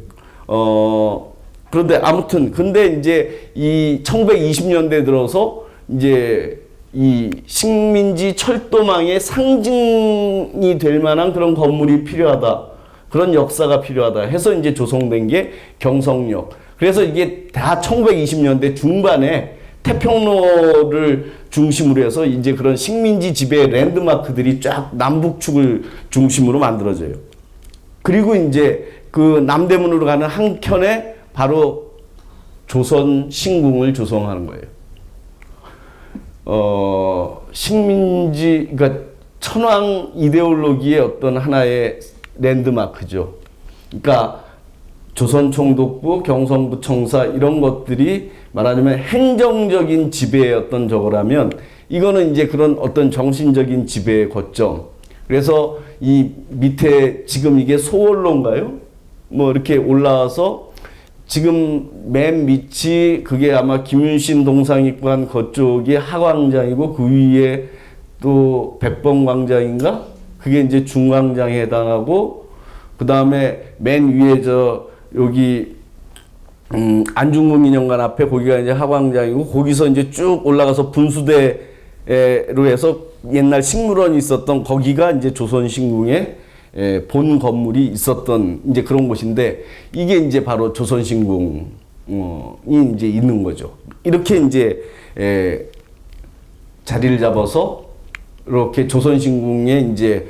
[SPEAKER 1] 그런데 아무튼 근데 이제 이 1920년대 들어서 이제 이 식민지 철도망의 상징이 될 만한 그런 건물이 필요하다. 그런 역사가 필요하다 해서 이제 조성된 게 경성역. 그래서 이게 다 1920년대 중반에 태평로를 중심으로 해서 이제 그런 식민지 지배 랜드마크들이 쫙 남북축을 중심으로 만들어져요. 그리고 이제 그 남대문으로 가는 한켠에 바로 조선 신궁을 조성하는 거예요. 식민지, 그러니까 천황 이데올로기의 어떤 하나의 랜드마크죠. 그러니까 조선총독부, 경성부청사 이런 것들이 말하자면 행정적인 지배의 어떤 저거라면 이거는 이제 그런 어떤 정신적인 지배의 거점. 그래서 이 밑에 지금 이게 소월로인가요? 뭐 이렇게 올라와서 지금 맨 밑이 그게 아마 김윤신 동상입관 그쪽이 하광장이고 그 위에 또 백범광장인가? 그게 이제 중광장에 해당하고 그 다음에 맨 위에 저 여기 안중근 기념관 앞에 거기가 이제 하광장이고 거기서 이제 쭉 올라가서 분수대로 해서 옛날 식물원이 있었던 거기가 이제 조선신궁의 본 건물이 있었던 이제 그런 곳인데 이게 이제 바로 조선신궁이 이제 있는 거죠. 이렇게 이제 자리를 잡아서 이렇게 조선신궁의 이제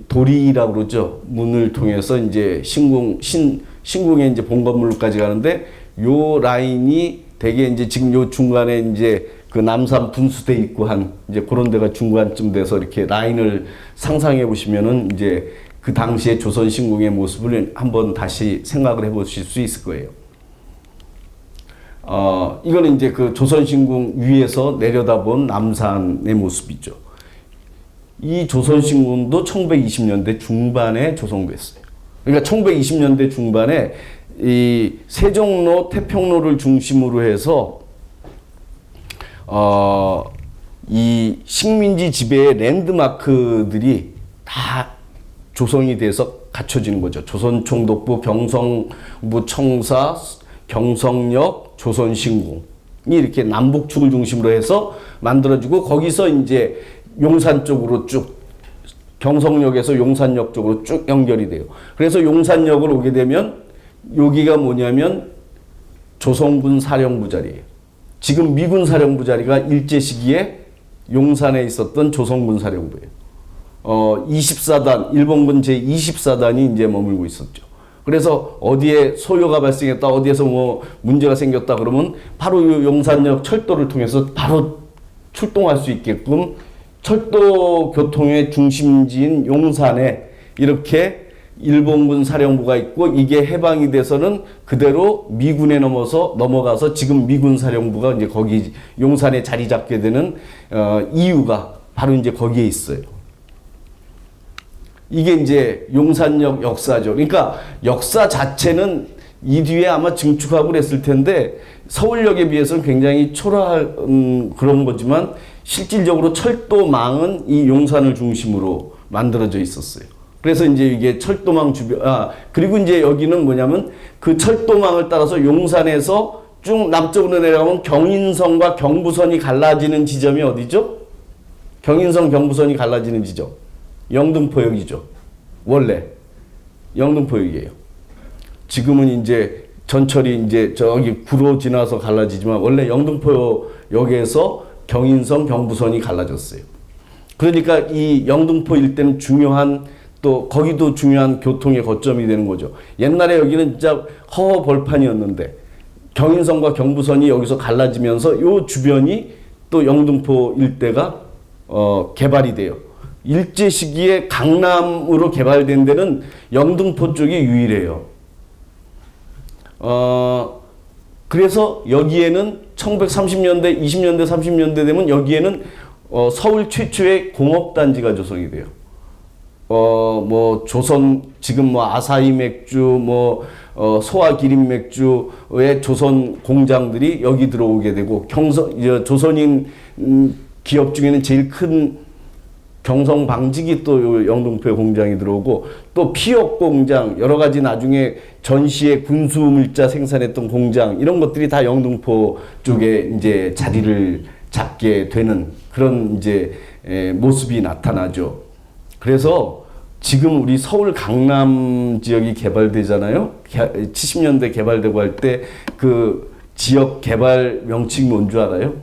[SPEAKER 1] 도리라고 그러죠. 문을 통해서 이제 신궁의 이제 본 건물까지 가는데 요 라인이 되게 이제 지금 요 중간에 이제 그 남산 분수대 있고 한 이제 그런 데가 중간쯤 돼서 이렇게 라인을 상상해 보시면은 이제 그 당시에 조선신궁의 모습을 한번 다시 생각을 해 보실 수 있을 거예요. 이거는 이제 그 조선신궁 위에서 내려다본 남산의 모습이죠. 이 조선신궁도 1920년대 중반에 조성됐어요. 그러니까 1920년대 중반에 이 세종로, 태평로를 중심으로 해서 이 식민지 지배의 랜드마크들이 다 조성이 돼서 갖춰지는 거죠. 조선총독부, 경성부청사, 경성역, 조선신궁이 이렇게 남북축을 중심으로 해서 만들어지고 거기서 이제 용산 쪽으로 쭉 경성역에서 용산역 쪽으로 쭉 연결이 돼요. 그래서 용산역을 오게 되면 여기가 뭐냐면 조선군 사령부 자리예요. 지금 미군 사령부 자리가 일제 시기에 용산에 있었던 조선군 사령부예요. 24단, 일본군 제24단이 이제 머물고 있었죠. 그래서 어디에 소요가 발생했다, 어디에서 뭐 문제가 생겼다 그러면 바로 용산역 철도를 통해서 바로 출동할 수 있게끔 철도 교통의 중심지인 용산에 이렇게 일본군 사령부가 있고 이게 해방이 돼서는 그대로 미군에 넘어가서 지금 미군 사령부가 이제 거기 용산에 자리 잡게 되는 이유가 바로 이제 거기에 있어요. 이게 이제 용산역 역사죠. 그러니까 역사 자체는 이 뒤에 아마 증축하고 그랬을 텐데 서울역에 비해서는 굉장히 초라한 그런 거지만 실질적으로 철도망은 이 용산을 중심으로 만들어져 있었어요. 그래서 이제 이게 철도망 주변, 그리고 이제 여기는 뭐냐면 그 철도망을 따라서 용산에서 쭉 남쪽으로 내려가면 경인선과 경부선이 갈라지는 지점이 어디죠? 경인선, 경부선이 갈라지는 지점. 영등포역이죠. 원래. 영등포역이에요. 지금은 이제 전철이 이제 저기 구로 지나서 갈라지지만 원래 영등포역에서 경인선, 경부선이 갈라졌어요. 그러니까 이 영등포 일대는 중요한 또 거기도 중요한 교통의 거점이 되는 거죠. 옛날에 여기는 진짜 허허 벌판이었는데 경인선과 경부선이 여기서 갈라지면서 요 주변이 또 영등포 일대가 개발이 돼요. 일제 시기에 강남으로 개발된 데는 영등포 쪽이 유일해요. 그래서 여기에는 1930년대, 20년대, 30년대 되면 여기에는 서울 최초의 공업단지가 조성이 돼요. 뭐 조선 지금 뭐 아사히 맥주, 뭐 소화 기린 맥주의 조선 공장들이 여기 들어오게 되고 조선인 기업 중에는 제일 큰 경성 방직이 또 영등포에 공장이 들어오고 또 피혁 공장 여러 가지 나중에 전시에 군수 물자 생산했던 공장 이런 것들이 다 영등포 쪽에 이제 자리를 잡게 되는 그런 이제 모습이 나타나죠. 그래서 지금 우리 서울 강남 지역이 개발되잖아요. 70년대 개발되고 할 때 그 지역 개발 명칭이 뭔 줄 알아요?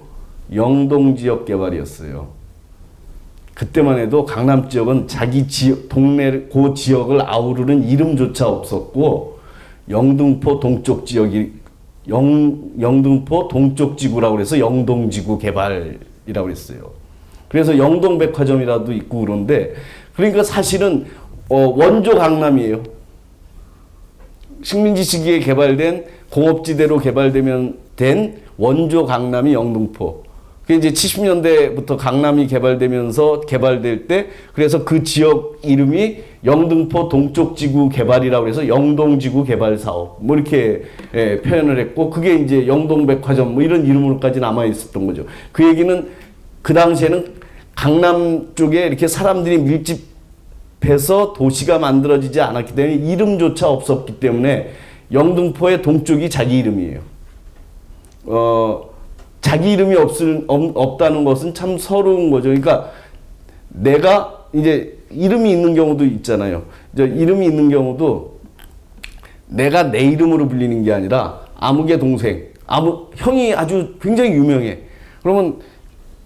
[SPEAKER 1] 영동 지역 개발이었어요. 그때만 해도 강남 지역은 자기 지역, 동네 그 지역을 아우르는 이름조차 없었고 영등포 동쪽 지역이 영등포 동쪽 지구라고 해서 영동지구 개발이라고 했어요. 그래서 영동백화점이라도 있고 그런데 그러니까 사실은 원조 강남이에요. 식민지 시기에 개발된 공업지대로 개발되면 된 원조 강남이 영등포. 그게 이제 70년대부터 강남이 개발되면서 개발될 때 그래서 그 지역 이름이 영등포 동쪽 지구 개발이라고 해서 영동지구 개발 사업 뭐 이렇게 표현을 했고 그게 이제 영동백화점 뭐 이런 이름으로까지 남아 있었던 거죠. 그 얘기는 그 당시에는 강남 쪽에 이렇게 사람들이 밀집해서 도시가 만들어지지 않았기 때문에 이름조차 없었기 때문에 영등포의 동쪽이 자기 이름이에요. 자기 이름이 없다는 것은 참 서러운 거죠. 그러니까 내가 이제 이름이 있는 경우도 있잖아요. 이제 이름이 있는 경우도 내가 내 이름으로 불리는 게 아니라 아무개 동생, 형이 아주 굉장히 유명해. 그러면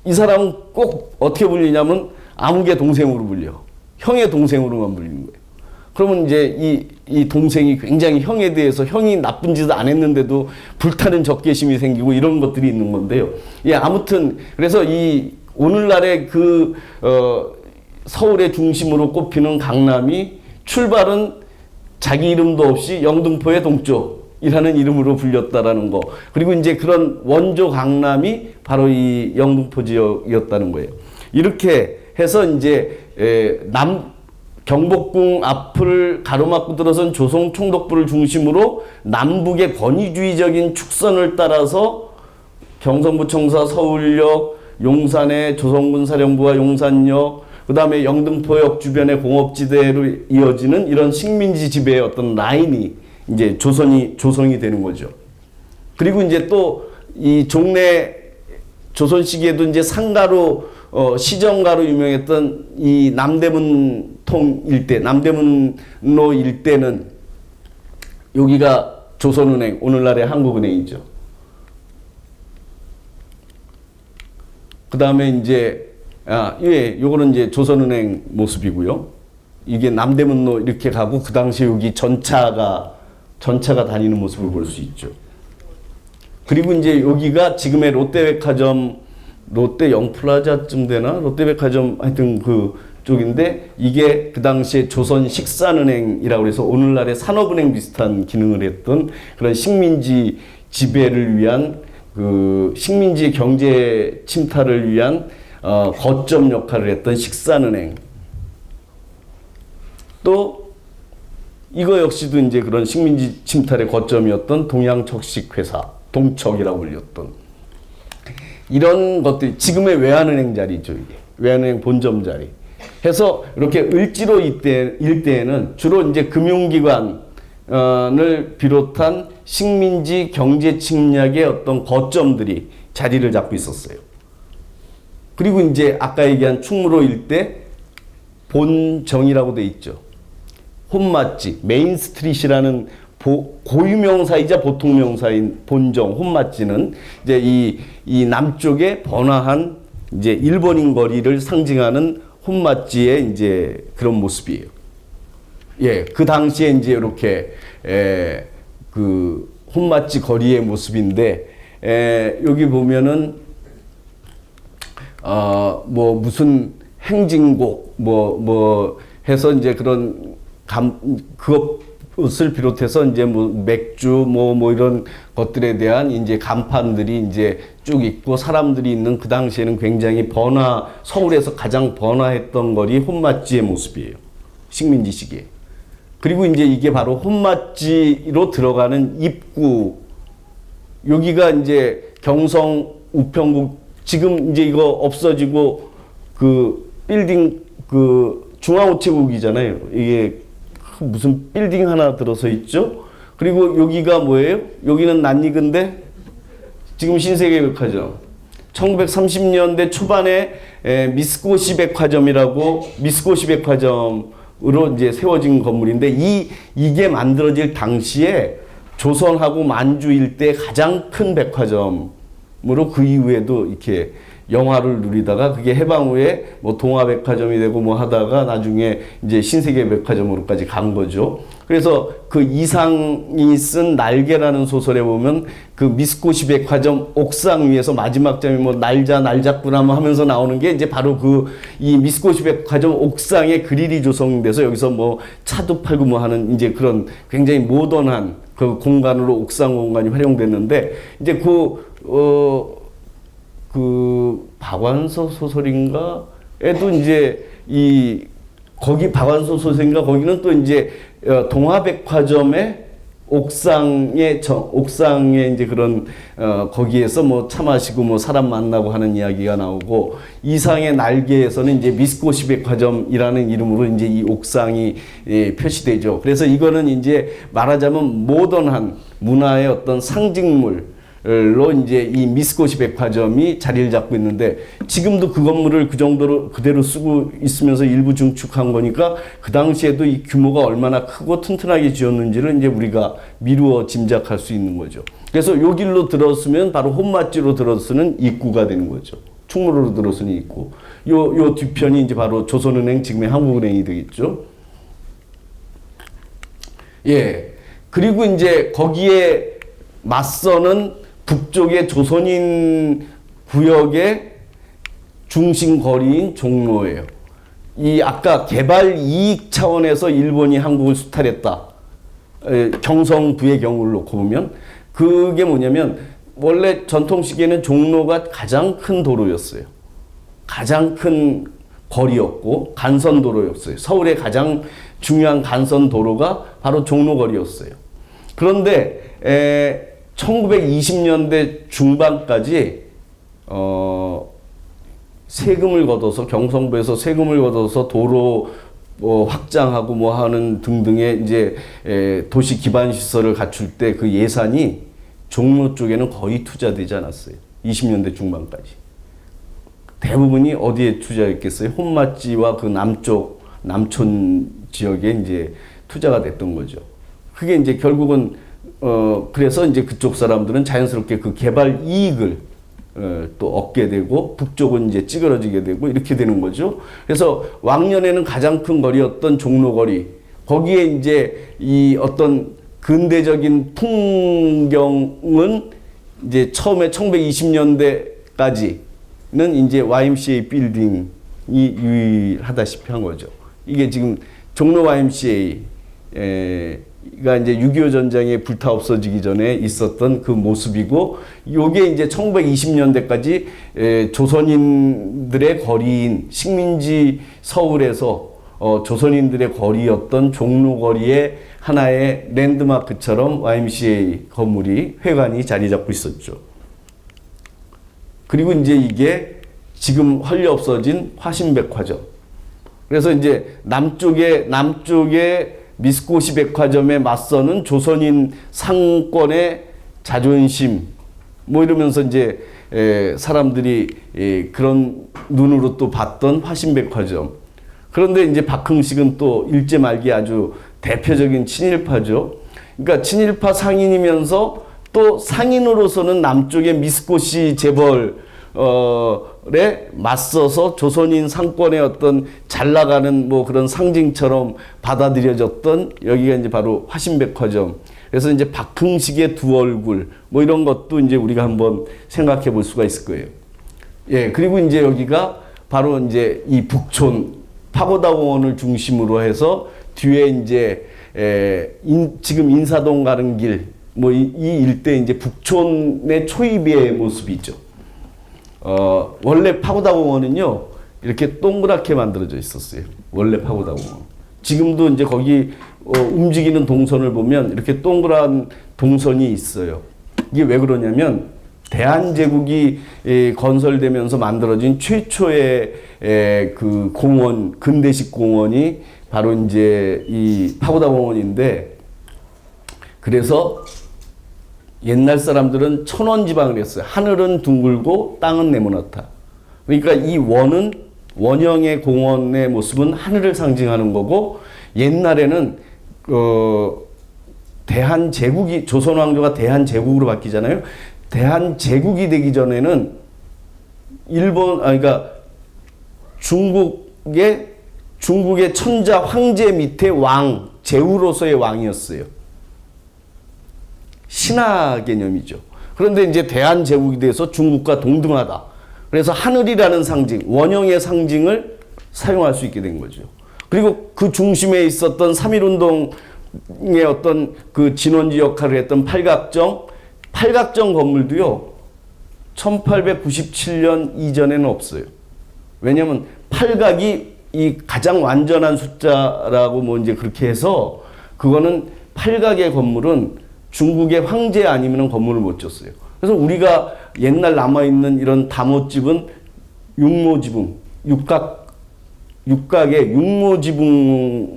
[SPEAKER 1] 이 사람은 꼭 어떻게 불리냐면 아무개 동생으로 불려. 형의 동생으로만 불리는 거예요. 그러면 이제 이 동생이 굉장히 형에 대해서 형이 나쁜 짓을 안 했는데도 불타는 적개심이 생기고 이런 것들이 있는 건데요. 예, 아무튼 그래서 이 오늘날의 그 서울의 중심으로 꼽히는 강남이 출발은 자기 이름도 없이 영등포의 동쪽이라는 이름으로 불렸다라는 거. 그리고 이제 그런 원조 강남이 바로 이 영등포 지역이었다는 거예요. 이렇게 해서 이제 경복궁 앞을 가로막고 들어선 조선 총독부를 중심으로 남북의 권위주의적인 축선을 따라서 경성부청사 서울역, 용산의 조선군 사령부와 용산역, 그 다음에 영등포역 주변의 공업지대로 이어지는 이런 식민지 지배의 어떤 라인이 이제 조성이 되는 거죠. 그리고 이제 또 이 종래 조선 시기에도 이제 상가로 시정가로 유명했던 이 남대문통 일대, 남대문로 일대는 여기가 조선은행, 오늘날의 한국은행이죠. 그 다음에 이제 요거는 이제 조선은행 모습이고요. 이게 남대문로 이렇게 가고 그 당시 여기 전차가 다니는 모습을 볼 수 있죠. 그리고 이제 여기가 지금의 롯데백화점, 롯데 영플라자쯤 되나? 롯데백화점 하여튼 그 쪽인데 이게 그 당시에 조선식산은행이라고 해서 오늘날의 산업은행 비슷한 기능을 했던 그런 식민지 지배를 위한 그 식민지 경제 침탈을 위한 거점 역할을 했던 식산은행. 또 이거 역시도 이제 그런 식민지 침탈의 거점이었던 동양척식회사, 동척이라고 불렸던 이런 것들이 지금의 외환은행 자리죠. 이게 외환은행 본점 자리. 해서 이렇게 을지로 일대에는 주로 이제 금융기관을 비롯한 식민지 경제 침략의 어떤 거점들이 자리를 잡고 있었어요. 그리고 이제 아까 얘기한 충무로 일대 본정이라고 돼 있죠. 혼맛집, 메인스트릿이라는 고유명사이자 보통명사인 본정, 혼맛집은 이제 이 남쪽에 번화한 이제 일본인 거리를 상징하는 혼맛집의 이제 그런 모습이에요. 예, 그 당시에 이제 이렇게 그 혼맛지 거리의 모습인데 여기 보면은 뭐 무슨 행진곡 뭐 해서 이제 그런 그것을 비롯해서 이제 뭐 맥주 뭐 이런 것들에 대한 이제 간판들이 이제 쭉 있고 사람들이 있는 그 당시에는 굉장히 서울에서 가장 번화했던 거리 혼맛지의 모습이에요. 식민지 시기에. 그리고 이제 이게 바로 혼맛지로 들어가는 입구. 여기가 이제 경성 우평국 지금 이제 이거 없어지고 그 빌딩 그 중앙우체국이잖아요. 이게 무슨 빌딩 하나 들어서 있죠. 그리고 여기가 뭐예요? 여기는 낯익은데 지금 신세계백화점. 1930년대 초반에 미스코시 백화점이라고 미스코시 백화점으로 이제 세워진 건물인데 이게 만들어질 당시에 조선하고 만주 일대 가장 큰 백화점으로 그 이후에도 이렇게 영화를 누리다가 그게 해방 후에 뭐 동아백화점이 되고 뭐 하다가 나중에 이제 신세계백화점으로까지 간 거죠. 그래서 그 이상이 쓴 날개라는 소설에 보면 그 미스코시 백화점 옥상 위에서 마지막 장면 뭐 날잡구나 뭐 하면서 나오는 게 이제 바로 그 이 미스코시 백화점 옥상에 그릴이 조성돼서 여기서 뭐 차도 팔고 뭐 하는 이제 그런 굉장히 모던한 그 공간으로 옥상 공간이 활용됐는데 이제 그 박완서 소설인가에도 이제 거기 박완서 소설인가 거기는 또 이제 동아백화점의 옥상에 이제 그런 거기에서 뭐 차 마시고 뭐 사람 만나고 하는 이야기가 나오고 이상의 날개에서는 이제 미스코시 백화점이라는 이름으로 이제 이 옥상이 표시되죠. 그래서 이거는 이제 말하자면 모던한 문화의 어떤 상징물 로 이제 이 미스코시 백화점이 자리를 잡고 있는데 지금도 그 건물을 그 정도로 그대로 쓰고 있으면서 일부 증축한 거니까 그 당시에도 이 규모가 얼마나 크고 튼튼하게 지었는지를 이제 우리가 미루어 짐작할 수 있는 거죠. 그래서 요 길로 들어서면 바로 혼맛지로 들어서는 입구가 되는 거죠. 충무로로 들어서는 입구. 요 뒤편이 이제 바로 조선은행 지금의 한국은행이 되겠죠. 예. 그리고 이제 거기에 맞서는 북쪽의 조선인 구역의 중심 거리인 종로예요. 이 아까 개발 이익 차원에서 일본이 한국을 수탈했다. 경성부의 경우를 놓고 보면 그게 뭐냐면 원래 전통 시기에는 종로가 가장 큰 도로였어요. 가장 큰 거리였고 간선도로였어요. 서울의 가장 중요한 간선도로가 바로 종로거리였어요. 그런데 1920년대 중반까지 세금을 걷어서 경성부에서 세금을 걷어서 도로 확장하고 뭐 하는 등등의 이제 도시 기반 시설을 갖출 때 그 예산이 종로 쪽에는 거의 투자되지 않았어요. 20년대 중반까지. 대부분이 어디에 투자했겠어요? 혼맛지와 그 남촌 지역에 이제 투자가 됐던 거죠. 그게 이제 결국은 그래서 이제 그쪽 사람들은 자연스럽게 그 개발 이익을 또 얻게 되고 북쪽은 이제 찌그러지게 되고 이렇게 되는 거죠. 그래서 왕년에는 가장 큰 거리였던 종로거리 거기에 이제 이 어떤 근대적인 풍경은 이제 처음에 1920년대까지는 이제 YMCA 빌딩이 유일하다시피 한 거죠. 이게 지금 종로 YMCA 가 이제 6.25 전쟁에 불타 없어지기 전에 있었던 그 모습이고, 요게 이제 1920년대까지 조선인들의 거리인 식민지 서울에서 조선인들의 거리였던 종로거리의 하나의 랜드마크처럼 YMCA 건물이 회관이 자리 잡고 있었죠. 그리고 이제 이게 지금 헐려 없어진 화신백화점. 그래서 이제 남쪽에 미스코시 백화점에 맞서는 조선인 상권의 자존심 뭐 이러면서 이제 사람들이 그런 눈으로 또 봤던 화신백화점. 그런데 이제 박흥식은 또 일제 말기 아주 대표적인 친일파죠. 그러니까 친일파 상인이면서 또 상인으로서는 남쪽의 미스코시 재벌 에 맞서서 조선인 상권의 어떤 잘 나가는 뭐 그런 상징처럼 받아들여졌던 여기가 이제 바로 화신백화점. 그래서 이제 박흥식의 두 얼굴 뭐 이런 것도 이제 우리가 한번 생각해 볼 수가 있을 거예요. 예, 그리고 이제 여기가 바로 이제 이 북촌 파고다공원을 중심으로 해서 뒤에 이제 지금 인사동 가는 길 뭐 이 일대 이제 북촌의 초입의 모습이 있죠. 원래 파고다공원은요 이렇게 동그랗게 만들어져 있었어요. 원래 파고다공원. 지금도 이제 거기 움직이는 동선을 보면 이렇게 동그란 동선이 있어요. 이게 왜 그러냐면 대한제국이 건설되면서 만들어진 최초의 그 공원, 근대식 공원이 바로 이제 이 파고다공원인데, 그래서 옛날 사람들은 천원지방을 했어요. 하늘은 둥글고 땅은 네모나다. 그러니까 이 원은 원형의 공원의 모습은 하늘을 상징하는 거고, 옛날에는 대한제국이 조선왕조가 대한제국으로 바뀌잖아요. 대한제국이 되기 전에는 그러니까 중국의 천자 황제 밑에 왕, 제후로서의 왕이었어요. 신하 개념이죠. 그런데 이제 대한제국이 돼서 중국과 동등하다. 그래서 하늘이라는 상징, 원형의 상징을 사용할 수 있게 된 거죠. 그리고 그 중심에 있었던 3.1운동의 어떤 그 진원지 역할을 했던 팔각정 건물도요, 1897년 이전에는 없어요. 왜냐면 팔각이 이 가장 완전한 숫자라고 뭐 이제 그렇게 해서, 그거는 팔각의 건물은 중국의 황제 아니면 건물을 못 졌어요. 그래서 우리가 옛날 남아있는 이런 다모집은 육모지붕, 육각의 육모지붕이었지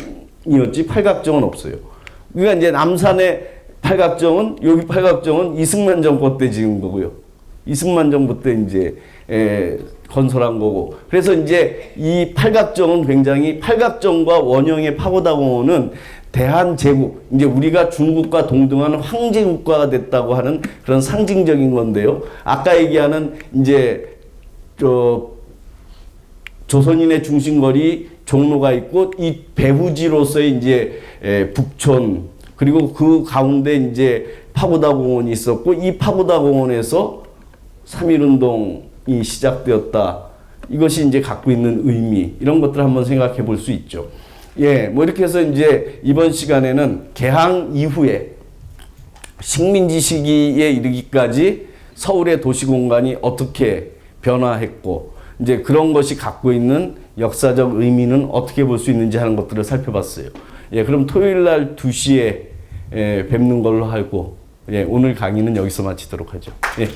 [SPEAKER 1] 팔각정은 없어요. 그러니까 이제 남산의 팔각정은, 여기 팔각정은 이승만 정부 때 지은 거고요. 이승만 정부 때 이제 건설한 거고. 그래서 이제 이 팔각정은 굉장히, 팔각정과 원형의 파고다공원은 대한제국, 이제 우리가 중국과 동등한 황제 국가가 됐다고 하는 그런 상징적인 건데요. 아까 얘기하는 이제 조선인의 중심거리 종로가 있고, 이 배후지로서의 이제 북촌, 그리고 그 가운데 이제 파고다공원이 있었고, 이 파고다공원에서 3.1운동이 시작되었다. 이것이 이제 갖고 있는 의미, 이런 것들을 한번 생각해 볼 수 있죠. 예, 뭐 이렇게 해서 이제 이번 시간에는 개항 이후에 식민지 시기에 이르기까지 서울의 도시 공간이 어떻게 변화했고, 이제 그런 것이 갖고 있는 역사적 의미는 어떻게 볼 수 있는지 하는 것들을 살펴봤어요. 예, 그럼 토요일 날 2시에 뵙는 걸로 하고, 예, 오늘 강의는 여기서 마치도록 하죠. 예.